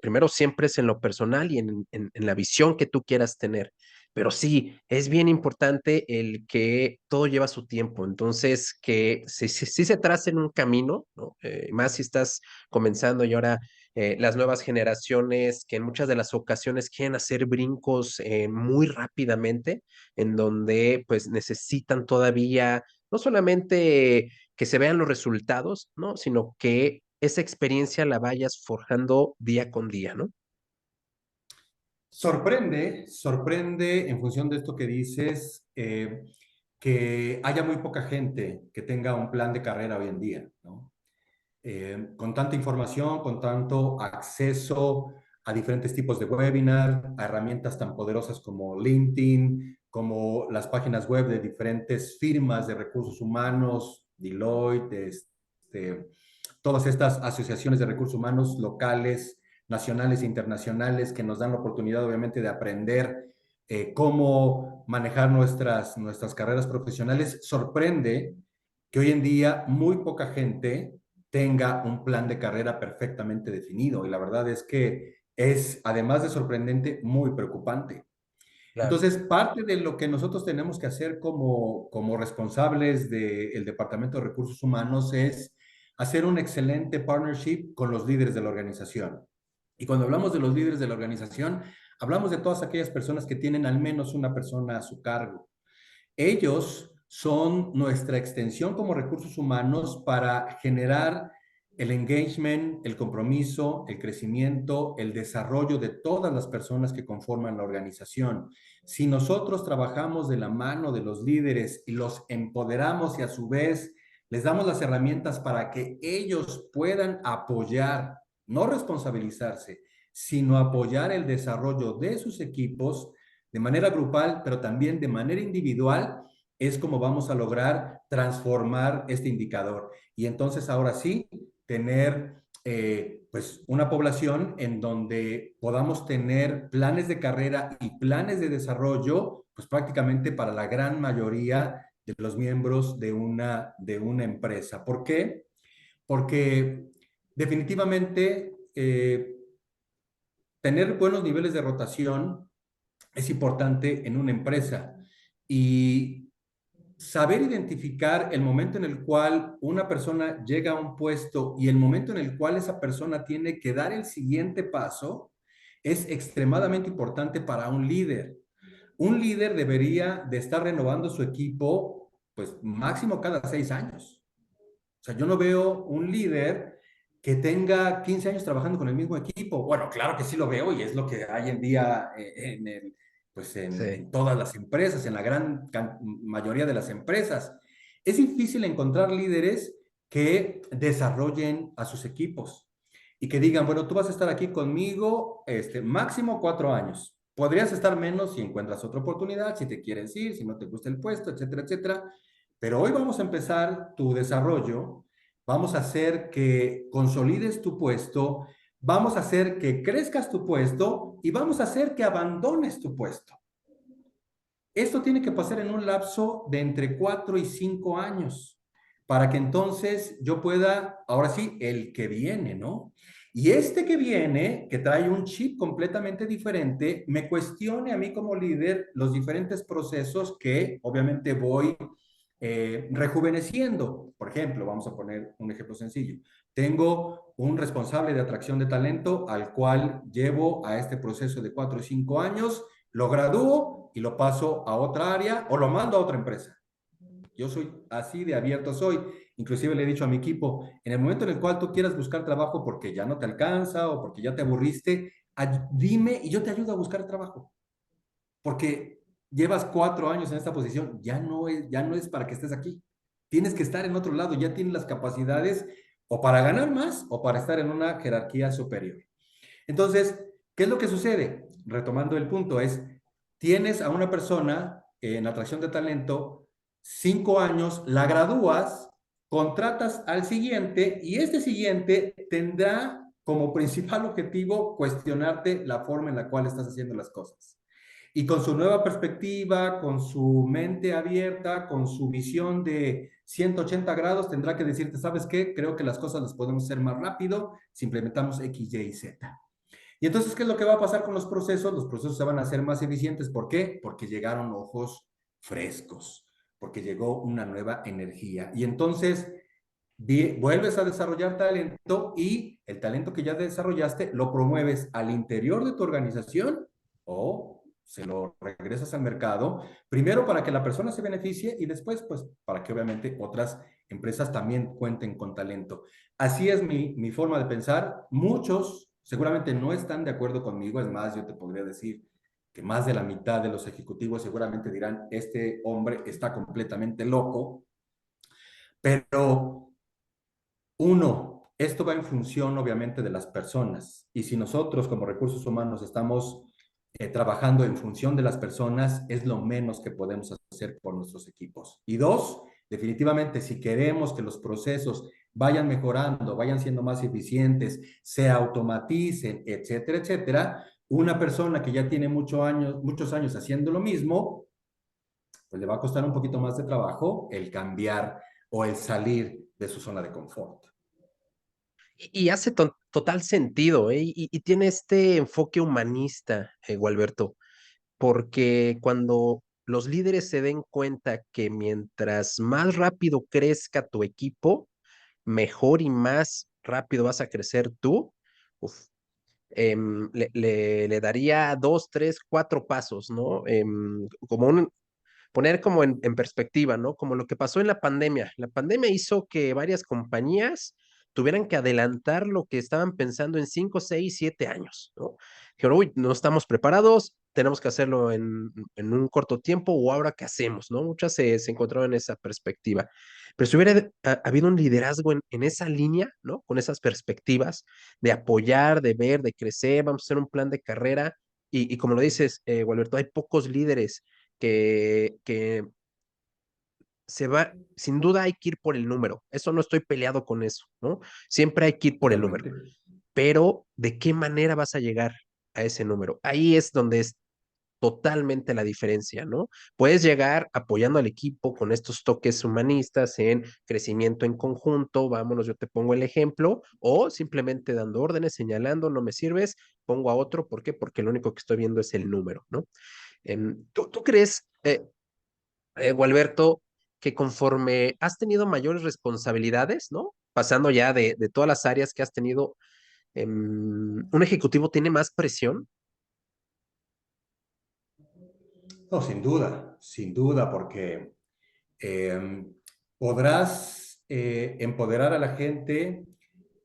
Primero siempre es en lo personal y en la visión que tú quieras tener. Pero sí, es bien importante el que todo lleva su tiempo. Entonces, que si se traza en un camino, ¿no? Más si estás comenzando y ahora las nuevas generaciones que en muchas de las ocasiones quieren hacer brincos muy rápidamente, en donde pues necesitan todavía no solamente que se vean los resultados, ¿no? Sino que esa experiencia la vayas forjando día con día, ¿no? Sorprende en función de esto que dices, que haya muy poca gente que tenga un plan de carrera hoy en día, ¿no? Con tanta información, con tanto acceso a diferentes tipos de webinar, a herramientas tan poderosas como LinkedIn, como las páginas web de diferentes firmas de recursos humanos, Deloitte, todas estas asociaciones de recursos humanos locales, nacionales e internacionales que nos dan la oportunidad, obviamente, de aprender cómo manejar nuestras carreras profesionales. Sorprende que hoy en día muy poca gente tenga un plan de carrera perfectamente definido. Y la verdad es que es, además de sorprendente, muy preocupante. Claro. Entonces, parte de lo que nosotros tenemos que hacer como responsables del Departamento de Recursos Humanos es hacer un excelente partnership con los líderes de la organización. Y cuando hablamos de los líderes de la organización, hablamos de todas aquellas personas que tienen al menos una persona a su cargo. Ellos son nuestra extensión como recursos humanos para generar el engagement, el compromiso, el crecimiento, el desarrollo de todas las personas que conforman la organización. Si nosotros trabajamos de la mano de los líderes y los empoderamos y a su vez les damos las herramientas para que ellos puedan apoyar, no responsabilizarse, sino apoyar el desarrollo de sus equipos, de manera grupal, pero también de manera individual, es como vamos a lograr transformar este indicador. Y entonces ahora sí, tener pues una población en donde podamos tener planes de carrera y planes de desarrollo, pues prácticamente para la gran mayoría de los miembros de una empresa. ¿Por qué? Porque definitivamente tener buenos niveles de rotación es importante en una empresa y saber identificar el momento en el cual una persona llega a un puesto y el momento en el cual esa persona tiene que dar el siguiente paso es extremadamente importante para un líder. Un líder debería de estar renovando su equipo, pues máximo cada 6 años. O sea, yo no veo un líder que tenga 15 años trabajando con el mismo equipo. Bueno, claro que sí lo veo y es lo que hay en día pues Sí. en todas las empresas, en la gran mayoría de las empresas. Es difícil encontrar líderes que desarrollen a sus equipos y que digan, bueno, tú vas a estar aquí conmigo máximo 4 años. Podrías estar menos si encuentras otra oportunidad, si te quieres ir, si no te gusta el puesto, etcétera, etcétera. Pero hoy vamos a empezar tu desarrollo, vamos a hacer que consolides tu puesto, vamos a hacer que crezcas tu puesto y vamos a hacer que abandones tu puesto. Esto tiene que pasar en un lapso de entre 4 y 5 años para que entonces yo pueda, ahora sí, el que viene, ¿no? Y este que viene, que trae un chip completamente diferente, me cuestione a mí como líder los diferentes procesos que obviamente voy rejuveneciendo. Por ejemplo, vamos a poner un ejemplo sencillo. Tengo un responsable de atracción de talento al cual llevo a este proceso de 4 o 5 años, lo gradúo y lo paso a otra área o lo mando a otra empresa. Yo soy así de abierto soy. Inclusive le he dicho a mi equipo, en el momento en el cual tú quieras buscar trabajo porque ya no te alcanza o porque ya te aburriste, dime y yo te ayudo a buscar trabajo. Porque llevas 4 años en esta posición, ya no es para que estés aquí. Tienes que estar en otro lado, ya tienes las capacidades o para ganar más o para estar en una jerarquía superior. Entonces, ¿qué es lo que sucede? Retomando el punto, tienes a una persona en atracción de talento, 5 años, la gradúas, contratas al siguiente y este siguiente tendrá como principal objetivo cuestionarte la forma en la cual estás haciendo las cosas. Y con su nueva perspectiva, con su mente abierta, con su visión de 180 grados, tendrá que decirte, ¿sabes qué? Creo que las cosas las podemos hacer más rápido si implementamos X, Y y Z. Y entonces, ¿qué es lo que va a pasar con los procesos? Los procesos se van a hacer más eficientes. ¿Por qué? Porque llegaron ojos frescos, porque llegó una nueva energía. Y entonces vuelves a desarrollar talento y el talento que ya desarrollaste lo promueves al interior de tu organización o se lo regresas al mercado, primero para que la persona se beneficie y después pues para que obviamente otras empresas también cuenten con talento. Así es mi forma de pensar. Muchos seguramente no están de acuerdo conmigo, es más, yo te podría decir que más de la mitad de los ejecutivos seguramente dirán, este hombre está completamente loco, pero uno, esto va en función obviamente de las personas y si nosotros como recursos humanos estamos trabajando en función de las personas, es lo menos que podemos hacer por nuestros equipos. Y dos, definitivamente si queremos que los procesos vayan mejorando, vayan siendo más eficientes, se automaticen, etcétera, etcétera, una persona que ya tiene muchos años haciendo lo mismo, pues le va a costar un poquito más de trabajo el cambiar o el salir de su zona de confort. Y hace total sentido, ¿eh? Y tiene este enfoque humanista, Gualberto, porque cuando los líderes se den cuenta que mientras más rápido crezca tu equipo, mejor y más rápido vas a crecer tú, uf, le daría dos, tres, cuatro pasos, ¿no? Como poner como en perspectiva, ¿no? Como lo que pasó en la pandemia. La pandemia hizo que varias compañías tuvieran que adelantar lo que estaban pensando en 5, 6, 7 años, ¿no? Dijeron, uy, no estamos preparados, tenemos que hacerlo en un corto tiempo o ahora qué hacemos, ¿no? Muchas se encontraron en esa perspectiva. Pero si hubiera habido un liderazgo en esa línea, ¿no? Con esas perspectivas de apoyar, de ver, de crecer, vamos a hacer un plan de carrera y como lo dices, Gualberto, hay pocos líderes que se va, sin duda hay que ir por el número. Eso no estoy peleado con eso, ¿no? Siempre hay que ir por el número. Totalmente. Pero, ¿de qué manera vas a llegar a ese número? Ahí es donde es totalmente la diferencia, ¿no? Puedes llegar apoyando al equipo con estos toques humanistas en crecimiento en conjunto, vámonos, yo te pongo el ejemplo, o simplemente dando órdenes, señalando, no me sirves, pongo a otro, ¿por qué? Porque lo único que estoy viendo es el número, ¿no? ¿Tú crees, Gualberto, que conforme has tenido mayores responsabilidades, ¿no? Pasando ya de todas las áreas que has tenido, un ejecutivo tiene más presión. No, sin duda, porque podrás empoderar a la gente,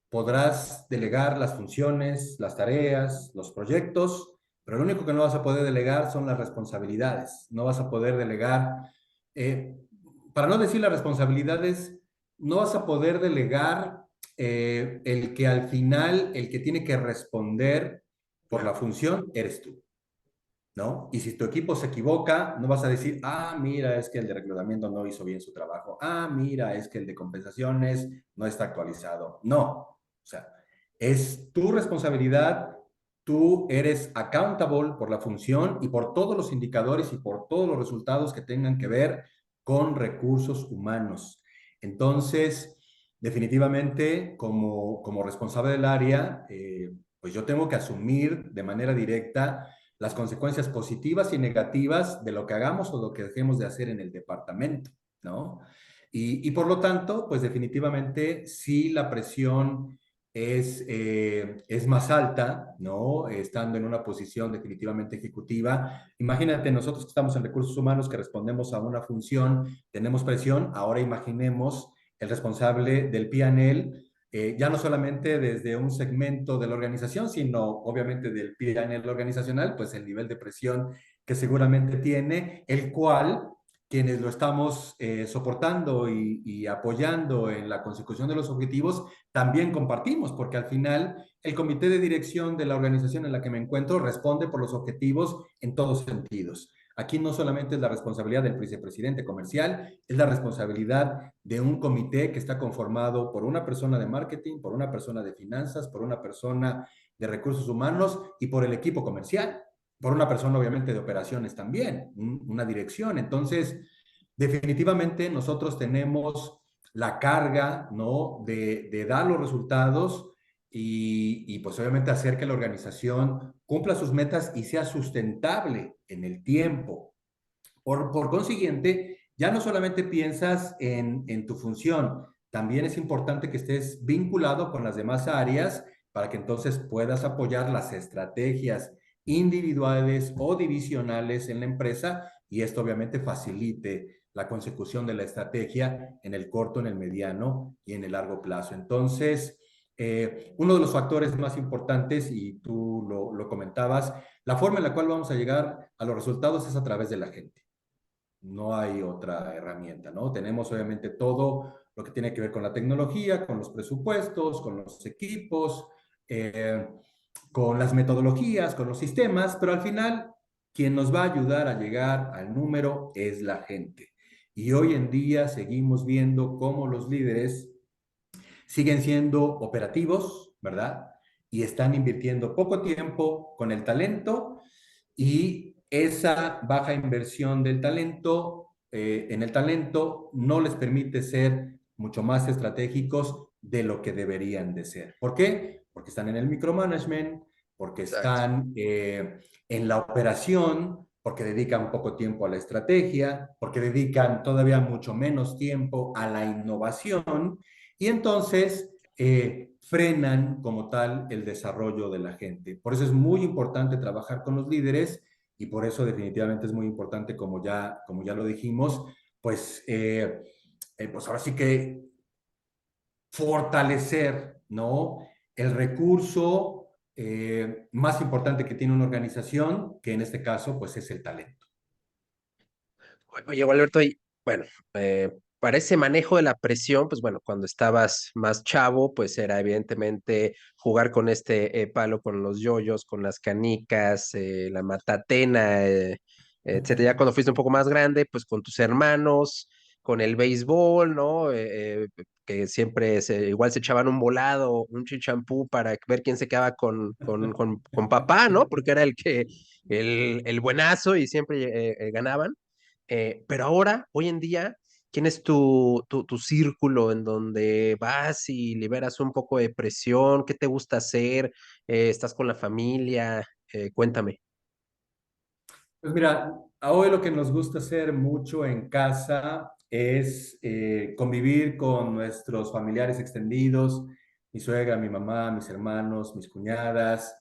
podrás delegar las funciones, las tareas, los proyectos, pero lo único que no vas a poder delegar son las responsabilidades. No vas a poder delegar, eh, para no decir las responsabilidades, no vas a poder delegar el que al final el que tiene que responder por la función eres tú. ¿No? Y si tu equipo se equivoca, no vas a decir, ah, mira, es que el de reclutamiento no hizo bien su trabajo, ah, mira, es que el de compensaciones no está actualizado. No, o sea, es tu responsabilidad, tú eres accountable por la función y por todos los indicadores y por todos los resultados que tengan que ver con recursos humanos. Entonces, definitivamente, como responsable del área, pues yo tengo que asumir de manera directa las consecuencias positivas y negativas de lo que hagamos o lo que dejemos de hacer en el departamento, ¿no? Y por lo tanto, pues definitivamente sí la presión es más alta, ¿no? Estando en una posición definitivamente ejecutiva. Imagínate, nosotros que estamos en recursos humanos, que respondemos a una función, tenemos presión, ahora imaginemos el responsable del P&L, ya no solamente desde un segmento de la organización, sino obviamente del P&L organizacional, pues el nivel de presión que seguramente tiene, el cual quienes lo estamos soportando y apoyando en la consecución de los objetivos, también compartimos, porque al final el comité de dirección de la organización en la que me encuentro responde por los objetivos en todos sentidos. Aquí no solamente es la responsabilidad del vicepresidente comercial, es la responsabilidad de un comité que está conformado por una persona de marketing, por una persona de finanzas, por una persona de recursos humanos y por el equipo comercial, por una persona obviamente de operaciones también, una dirección. Entonces, definitivamente nosotros tenemos la carga, ¿no? De dar los resultados pues obviamente hacer que la organización cumpla sus metas y sea sustentable en el tiempo. Por consiguiente, ya no solamente piensas en tu función, también es importante que estés vinculado con las demás áreas para que entonces puedas apoyar las estrategias individuales o divisionales en la empresa y esto obviamente facilite la consecución de la estrategia en el corto, en el mediano y en el largo plazo. Entonces, uno de los factores más importantes, y tú lo comentabas, la forma en la cual vamos a llegar a los resultados es a través de la gente. No hay otra herramienta, ¿no? Tenemos obviamente todo lo que tiene que ver con la tecnología, con los presupuestos, con los equipos, eh, con las metodologías, con los sistemas, pero al final quien nos va a ayudar a llegar al número es la gente. Y hoy en día seguimos viendo cómo los líderes siguen siendo operativos, ¿verdad? Y están invirtiendo poco tiempo con el talento y esa baja inversión del talento, en el talento no les permite ser mucho más estratégicos de lo que deberían de ser. ¿Por qué? Porque están en el micromanagement, porque Exacto. están en la operación, porque dedican poco tiempo a la estrategia, porque dedican todavía mucho menos tiempo a la innovación y entonces frenan como tal el desarrollo de la gente. Por eso es muy importante trabajar con los líderes y por eso definitivamente es muy importante, como ya lo dijimos, pues, pues ahora sí que fortalecer, ¿no? El recurso más importante que tiene una organización, que en este caso, pues es el talento. Oye, Alberto, y bueno, para ese manejo de la presión, pues bueno, cuando estabas más chavo, pues era evidentemente jugar con este palo, con los yoyos, con las canicas, la matatena, etcétera. Ya cuando fuiste un poco más grande, pues con tus hermanos, con el béisbol, ¿no? Que siempre igual se echaban un volado, un chichampú para ver quién se quedaba con papá, ¿no? Porque era el buenazo y siempre ganaban. Pero ahora, hoy en día, ¿quién es tu círculo en donde vas y liberas un poco de presión? ¿Qué te gusta hacer? ¿Estás con la familia? Cuéntame. Pues mira, a hoy lo que nos gusta hacer mucho en casa es convivir con nuestros familiares extendidos, mi suegra, mi mamá, mis hermanos, mis cuñadas,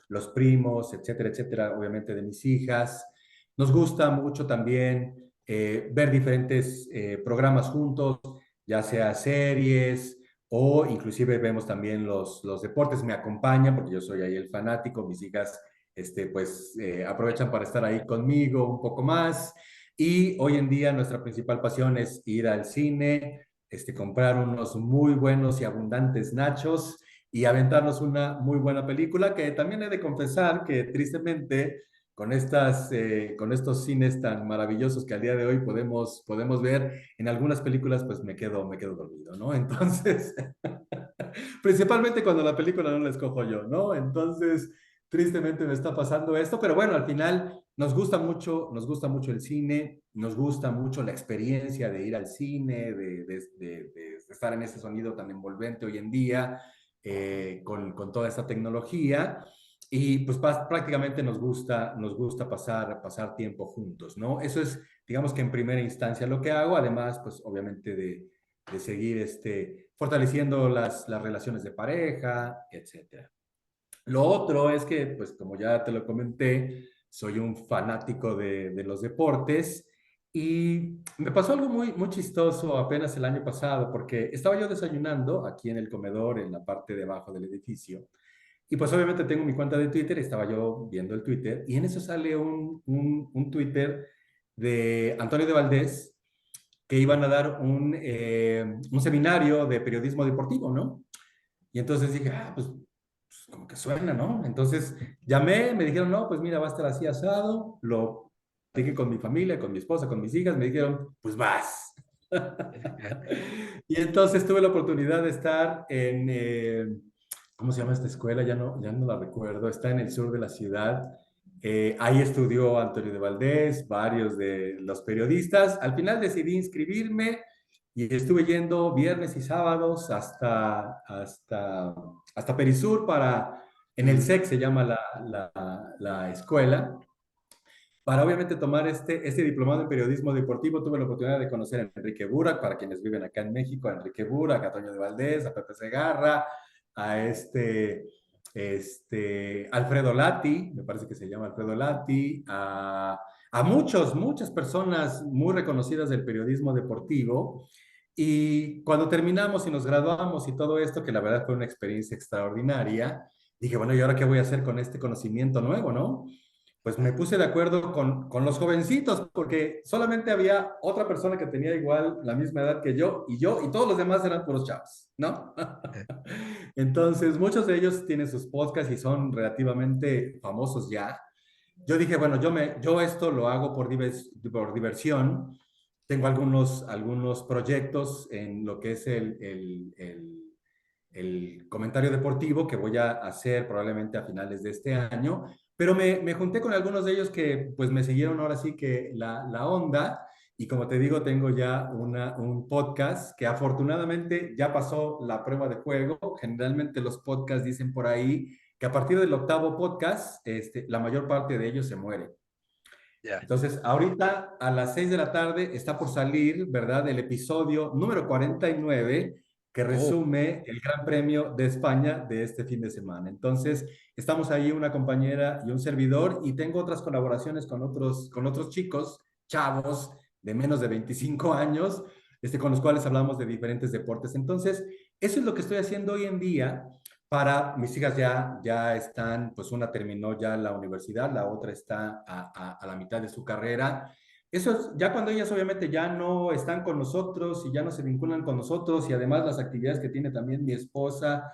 los primos, etcétera, etcétera, obviamente de mis hijas. Nos gusta mucho también ver diferentes programas juntos, ya sea series o inclusive vemos también los deportes. Me acompañan porque yo soy ahí el fanático, mis hijas pues aprovechan para estar ahí conmigo un poco más. Y hoy en día nuestra principal pasión es ir al cine, comprar unos muy buenos y abundantes nachos y aventarnos una muy buena película que también he de confesar que tristemente con estos cines tan maravillosos que al día de hoy podemos ver, en algunas películas pues me quedo dormido, ¿no? Entonces, principalmente cuando la película no la escojo yo, ¿no? Entonces, tristemente me está pasando esto, pero bueno, al final nos gusta mucho el cine, nos gusta mucho la experiencia de ir al cine, de estar en ese sonido tan envolvente hoy en día, con toda esta tecnología. Y pues prácticamente nos gusta pasar tiempo juntos, ¿no? Eso es, digamos que en primera instancia lo que hago, además, pues obviamente de seguir fortaleciendo las relaciones de pareja, etcétera. Lo otro es que, pues como ya te lo comenté, soy un fanático de los deportes y me pasó algo muy, muy chistoso apenas el año pasado, porque estaba yo desayunando aquí en el comedor, en la parte de abajo del edificio, y pues obviamente tengo mi cuenta de Twitter, estaba yo viendo el Twitter, y en eso sale un Twitter de Antonio de Valdés, que iban a dar un seminario de periodismo deportivo, ¿no? Y entonces dije, pues como que suena, ¿no? Entonces llamé, me dijeron, no, pues mira, va a estar así asado, lo dije con mi familia, con mi esposa, con mis hijas, me dijeron, pues vas. Y entonces tuve la oportunidad de estar ¿cómo se llama esta escuela? Ya no la recuerdo, está en el sur de la ciudad. Ahí estudió Antonio de Valdés, varios de los periodistas. Al final decidí inscribirme y estuve yendo viernes y sábados hasta Perisur en el Mm, SEC se llama la escuela, para obviamente tomar este diplomado en periodismo deportivo. Tuve la oportunidad de conocer a Enrique Burak, para quienes viven acá en México, a Enrique Burak, a Toño de Valdés, a Pepe Segarra, a Alfredo Lati, me parece que se llama Alfredo Lati, a muchas personas muy reconocidas del periodismo deportivo. Y cuando terminamos y nos graduamos y todo esto, que la verdad fue una experiencia extraordinaria, dije, bueno, ¿y ahora qué voy a hacer con este conocimiento nuevo, no? Pues me puse de acuerdo con los jovencitos, porque solamente había otra persona que tenía igual la misma edad que yo, y todos los demás eran puros chavos, ¿no? Entonces, muchos de ellos tienen sus podcasts y son relativamente famosos ya. Yo dije, bueno, yo esto lo hago por diversión. Tengo algunos proyectos en lo que es el comentario deportivo que voy a hacer probablemente a finales de este año, pero me junté con algunos de ellos que pues me siguieron ahora sí que la onda, y como te digo, tengo ya un podcast que afortunadamente ya pasó la prueba de fuego. Generalmente los podcasts dicen por ahí que a partir del octavo podcast, la mayor parte de ellos se muere. ya. Entonces, ahorita a las 6 de la tarde está por salir, ¿verdad? El episodio número 49 que Oh, resume el Gran Premio de España de este fin de semana. Entonces, estamos ahí una compañera y un servidor, y tengo otras colaboraciones con otros chicos, chavos de menos de 25 años, con los cuales hablamos de diferentes deportes. Entonces, eso es lo que estoy haciendo hoy en día. Para mis hijas ya están, pues una terminó ya la universidad, la otra está a la mitad de su carrera. Eso es, ya cuando ellas obviamente ya no están con nosotros y ya no se vinculan con nosotros, y además las actividades que tiene también mi esposa,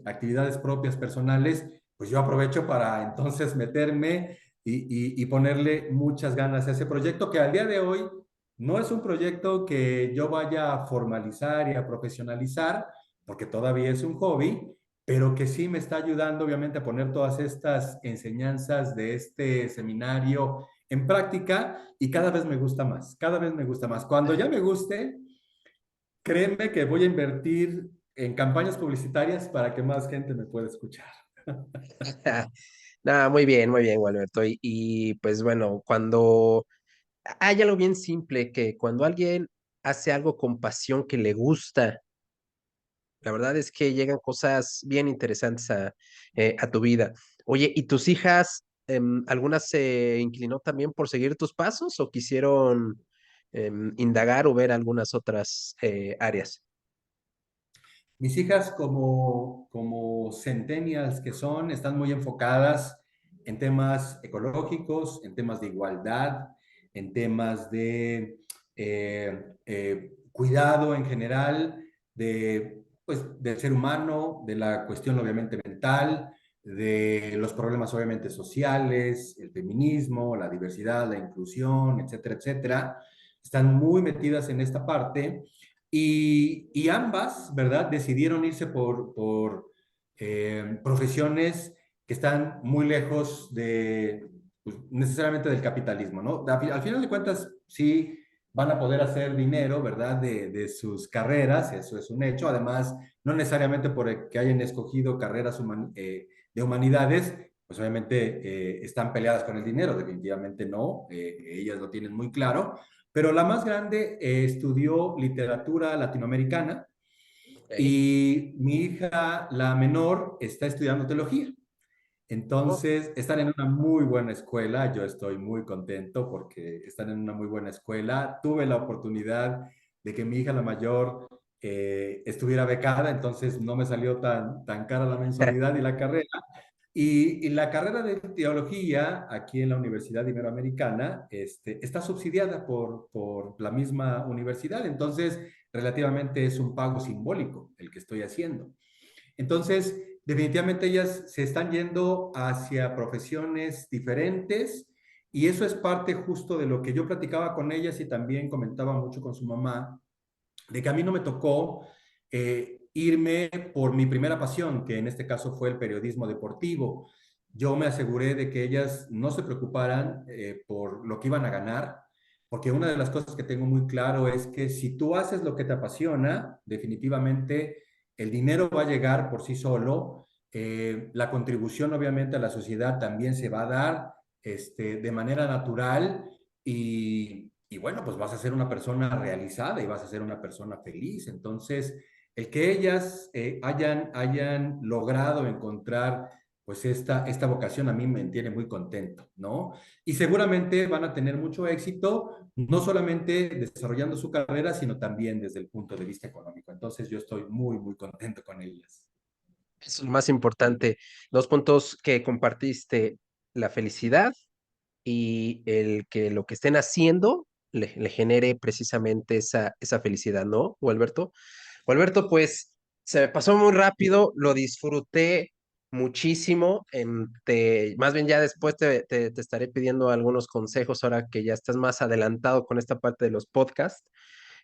actividades propias personales, pues yo aprovecho para entonces meterme y ponerle muchas ganas a ese proyecto, que al día de hoy no es un proyecto que yo vaya a formalizar y a profesionalizar, porque todavía es un hobby, pero que sí me está ayudando obviamente a poner todas estas enseñanzas de este seminario en práctica, y cada vez me gusta más, cada vez me gusta más. Cuando ya me guste, créeme que voy a invertir en campañas publicitarias para que más gente me pueda escuchar. nada, muy bien, Gualberto. Y pues bueno, cuando hay algo bien simple, que cuando alguien hace algo con pasión que le gusta, la verdad es que llegan cosas bien interesantes a tu vida. Oye, ¿y tus hijas, algunas se inclinó también por seguir tus pasos o quisieron indagar o ver algunas otras áreas? Mis hijas, como centennials que son, están muy enfocadas en temas ecológicos, en temas de igualdad, en temas de cuidado en general, pues, del ser humano, de la cuestión obviamente mental, de los problemas obviamente sociales, el feminismo, la diversidad, la inclusión, etcétera, etcétera. Están muy metidas en esta parte. Y ambas, ¿verdad? Decidieron irse por profesiones que están muy lejos pues, necesariamente del capitalismo, ¿no? Al final de cuentas, sí van a poder hacer dinero, ¿verdad? De sus carreras, eso es un hecho. Además, no necesariamente porque hayan escogido carreras de humanidades, pues obviamente están peleadas con el dinero, definitivamente no, ellas lo tienen muy claro, Pero la más grande estudió literatura latinoamericana Ok. y mi hija, la menor, está estudiando teología. Oh, Entonces, están en una muy buena escuela. Yo estoy muy contento porque están en una muy buena escuela. Tuve la oportunidad de que mi hija, la mayor, estuviera becada, entonces no me salió tan cara la mensualidad y la carrera. Y la carrera de teología aquí en la Universidad Iberoamericana está subsidiada por la misma universidad, entonces relativamente es un pago simbólico el que estoy haciendo. Entonces, definitivamente ellas se están yendo hacia profesiones diferentes y eso es parte justo de lo que yo platicaba con ellas y también comentaba mucho con su mamá, de que a mí no me tocó irme por mi primera pasión, que en este caso fue el periodismo deportivo. Yo me aseguré de que ellas no se preocuparan por lo que iban a ganar, porque una de las cosas que tengo muy claro es que si tú haces lo que te apasiona, definitivamente el dinero va a llegar por sí solo, la contribución obviamente a la sociedad también se va a dar de manera natural y bueno, pues vas a ser una persona realizada y vas a ser una persona feliz. Entonces, el que ellas hayan logrado encontrar pues esta vocación a mí me tiene muy contento, ¿no? Y seguramente van a tener mucho éxito, no solamente desarrollando su carrera, sino también desde el punto de vista económico. Entonces, yo estoy muy, muy contento con ellas. eso es lo más importante. Dos puntos que compartiste, la felicidad y el que lo que estén haciendo le genere precisamente esa felicidad, ¿no, Gualberto? Gualberto, pues se me pasó muy rápido, lo disfruté muchísimo. Más bien ya después te estaré pidiendo algunos consejos ahora que ya estás más adelantado con esta parte de los podcasts.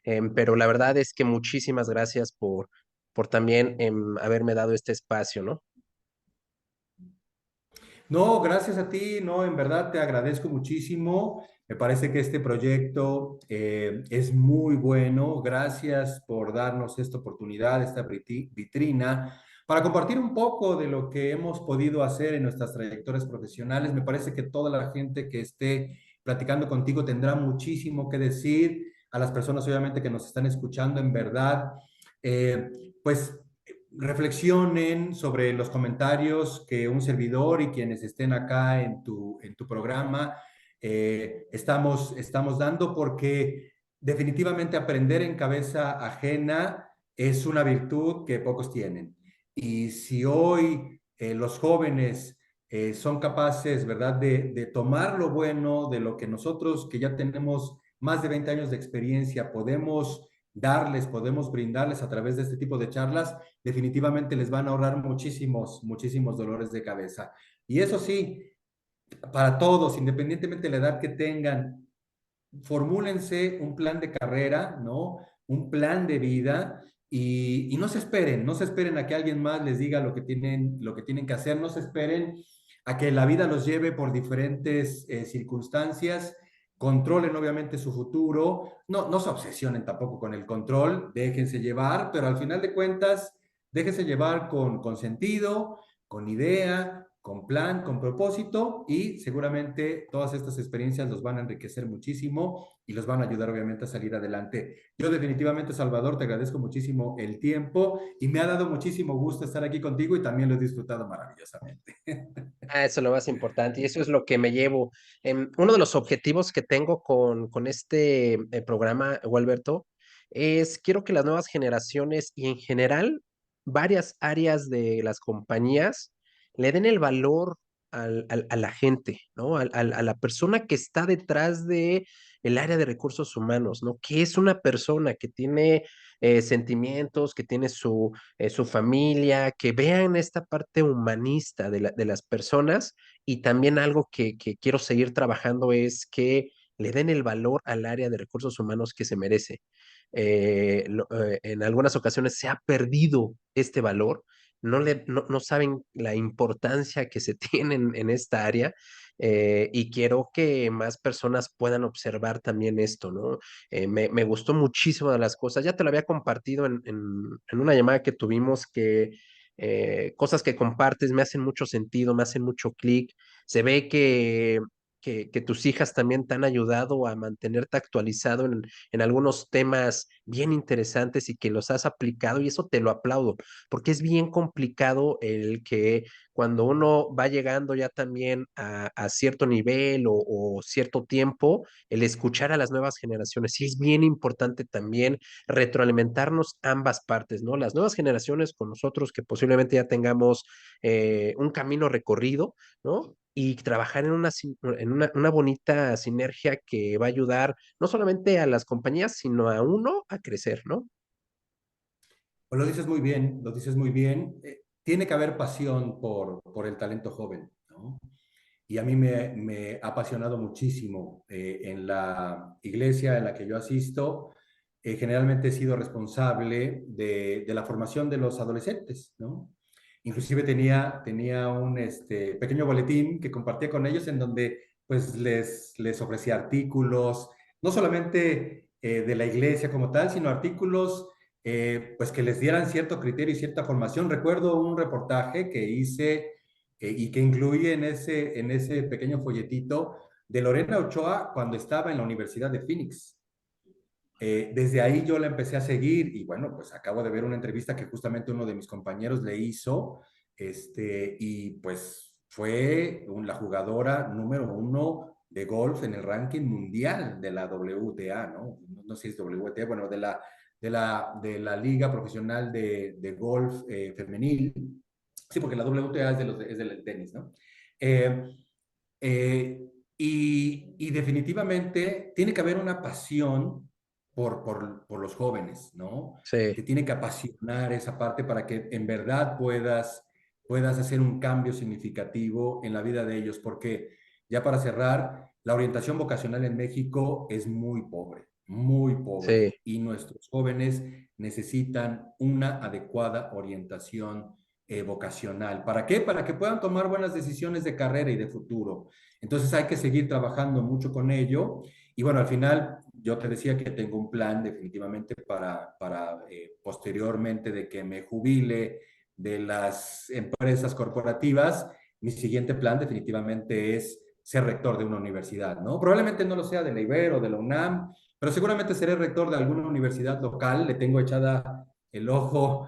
Pero la verdad es que muchísimas gracias por también haberme dado este espacio, ¿no? No, gracias a ti, no, en verdad te agradezco muchísimo. Me parece que este proyecto es muy bueno. Gracias por darnos esta oportunidad, esta vitrina, para compartir un poco de lo que hemos podido hacer en nuestras trayectorias profesionales. Me parece que toda la gente que esté platicando contigo tendrá muchísimo que decir. A las personas, obviamente, que nos están escuchando, en verdad, pues reflexionen sobre los comentarios que un servidor y quienes estén acá en tu programa estamos dando, porque definitivamente aprender en cabeza ajena es una virtud que pocos tienen. Y si hoy los jóvenes son capaces, ¿verdad?, de tomar lo bueno de lo que nosotros, que ya tenemos más de 20 años de experiencia, podemos brindarles a través de este tipo de charlas, definitivamente les van a ahorrar muchísimos, muchísimos dolores de cabeza. Y eso sí, para todos, independientemente de la edad que tengan, formúlense un plan de carrera, ¿no? Un plan de vida y no se esperen a que alguien más les diga lo que tienen que hacer, no se esperen a que la vida los lleve por diferentes circunstancias, controlen obviamente su futuro, no se obsesionen tampoco con el control, déjense llevar, pero al final de cuentas, déjense llevar con sentido, con idea, con plan, con propósito y seguramente todas estas experiencias los van a enriquecer muchísimo y los van a ayudar obviamente a salir adelante. Yo definitivamente, Salvador, te agradezco muchísimo el tiempo y me ha dado muchísimo gusto estar aquí contigo y también lo he disfrutado maravillosamente. Eso es lo más importante y eso es lo que me llevo. Uno de los objetivos que tengo con este programa, Gualberto, es quiero que las nuevas generaciones y en general varias áreas de las compañías le den el valor a la gente, ¿no? A la persona que está detrás de el área de recursos humanos, ¿no? Que es una persona que tiene sentimientos, que tiene su familia, que vean esta parte humanista de las personas y también algo que quiero seguir trabajando es que le den el valor al área de recursos humanos que se merece. En algunas ocasiones se ha perdido este valor, no saben la importancia que se tiene en esta área y quiero que más personas puedan observar también esto, ¿no? Me gustó muchísimo de las cosas. Ya te lo había compartido en una llamada que tuvimos que cosas que compartes me hacen mucho sentido, me hacen mucho clic. Se ve que tus hijas también te han ayudado a mantenerte actualizado en algunos temas bien interesantes y que los has aplicado y eso te lo aplaudo, porque es bien complicado el que cuando uno va llegando ya también a cierto nivel o cierto tiempo, el escuchar a las nuevas generaciones. Y es bien importante también retroalimentarnos ambas partes, ¿no? Las nuevas generaciones con nosotros que posiblemente ya tengamos un camino recorrido, ¿no? Y trabajar en una bonita sinergia que va a ayudar no solamente a las compañías, sino a uno a crecer, ¿no? Pues lo dices muy bien, lo dices muy bien. Tiene que haber pasión por el talento joven, ¿no? Y a mí me ha apasionado muchísimo en la iglesia en la que yo asisto. Generalmente he sido responsable de la formación de los adolescentes, ¿no? Inclusive tenía un pequeño boletín que compartía con ellos en donde pues les ofrecía artículos, no solamente de la iglesia como tal, sino artículos pues que les dieran cierto criterio y cierta formación. Recuerdo un reportaje que hice y que incluye en ese pequeño folletito de Lorena Ochoa cuando estaba en la Universidad de Phoenix. Desde ahí yo la empecé a seguir y bueno, pues acabo de ver una entrevista que justamente uno de mis compañeros le hizo, y pues fue la jugadora número uno de golf en el ranking mundial de la WTA, ¿no? No sé si es WTA, bueno, de la Liga Profesional de Golf Femenil. Sí, porque la WTA es del tenis, ¿no? Eh, y definitivamente tiene que haber una pasión por los jóvenes, ¿no? Sí. Te tiene que apasionar esa parte para que en verdad puedas hacer un cambio significativo en la vida de ellos, porque ya para cerrar, la orientación vocacional en México es muy pobre, Sí. y nuestros jóvenes necesitan una adecuada orientación vocacional. ¿Para qué? Para que puedan tomar buenas decisiones de carrera y de futuro. Entonces hay que seguir trabajando mucho con ello. Y bueno, al final yo te decía que tengo un plan definitivamente para posteriormente de que me jubile de las empresas corporativas. Mi siguiente plan definitivamente es ser rector de una universidad, ¿no? Probablemente no lo sea de la Ibero o de la UNAM, pero seguramente seré rector de alguna universidad local. Le tengo echada el ojo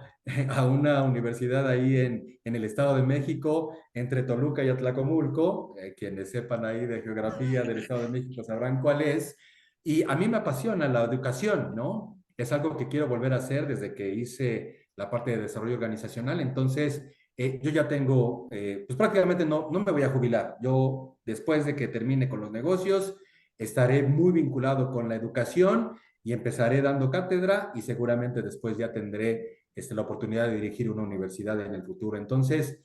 a una universidad ahí en el Estado de México, entre Toluca y Atlacomulco. Quienes sepan ahí de geografía del Estado de México sabrán cuál es. Y a mí me apasiona la educación, ¿no? Es algo que quiero volver a hacer desde que hice la parte de desarrollo organizacional. Entonces, yo ya tengo, pues prácticamente no me voy a jubilar. Yo, después de que termine con los negocios, estaré muy vinculado con la educación y empezaré dando cátedra y seguramente después ya tendré la oportunidad de dirigir una universidad en el futuro. Entonces,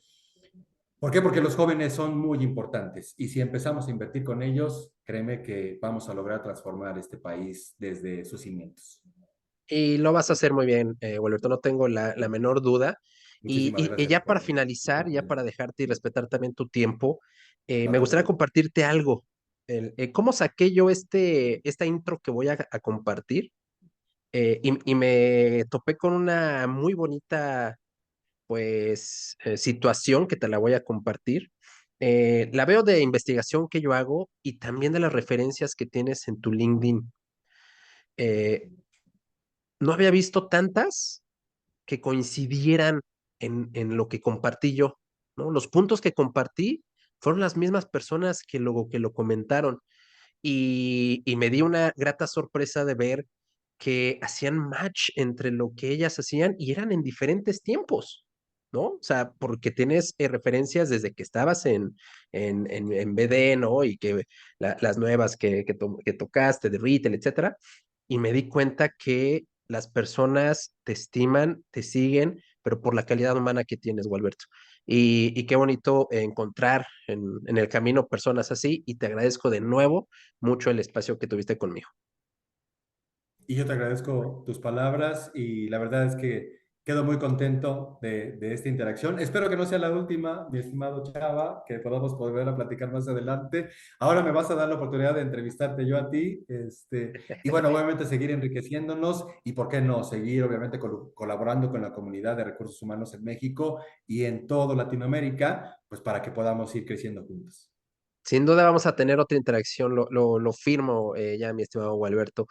¿por qué? Porque los jóvenes son muy importantes y si empezamos a invertir con ellos, créeme que vamos a lograr transformar este país desde sus cimientos. Y lo vas a hacer muy bien, Gualberto, no tengo la menor duda. Y, Muchísimas y gracias ya para por tu finalizar, ya para confianza. dejarte y respetar también tu tiempo, No me te gustaría preocupes. compartirte algo. ¿Cómo saqué yo esta intro que voy a compartir? Y me topé con una muy bonita, pues, situación que te la voy a compartir. La veo de investigación que yo hago y también de las referencias que tienes en tu LinkedIn. Eh, no había visto tantas que coincidieran en lo que compartí yo, ¿no? Los puntos que compartí fueron las mismas personas que lo comentaron y me di una grata sorpresa de ver que hacían match entre lo que ellas hacían y eran en diferentes tiempos, ¿no? O sea, porque tienes referencias desde que estabas en BD, ¿no? Y que las nuevas que tocaste de retail, etcétera. Y me di cuenta que las personas te estiman, te siguen, pero por la calidad humana que tienes, Gualberto. Y qué bonito encontrar en el camino personas así y te agradezco de nuevo mucho el espacio que tuviste conmigo. Y yo te agradezco tus palabras y la verdad es que quedo muy contento de esta interacción. Espero que no sea la última, mi estimado Chava, que podamos volver a platicar más adelante. Ahora me vas a dar la oportunidad de entrevistarte yo a ti, y bueno, obviamente seguir enriqueciéndonos y, ¿por qué no?, seguir obviamente colaborando con la comunidad de recursos humanos en México y en todo Latinoamérica, pues para que podamos ir creciendo juntos. Sin duda vamos a tener otra interacción, lo firmo ya, mi estimado Gualberto.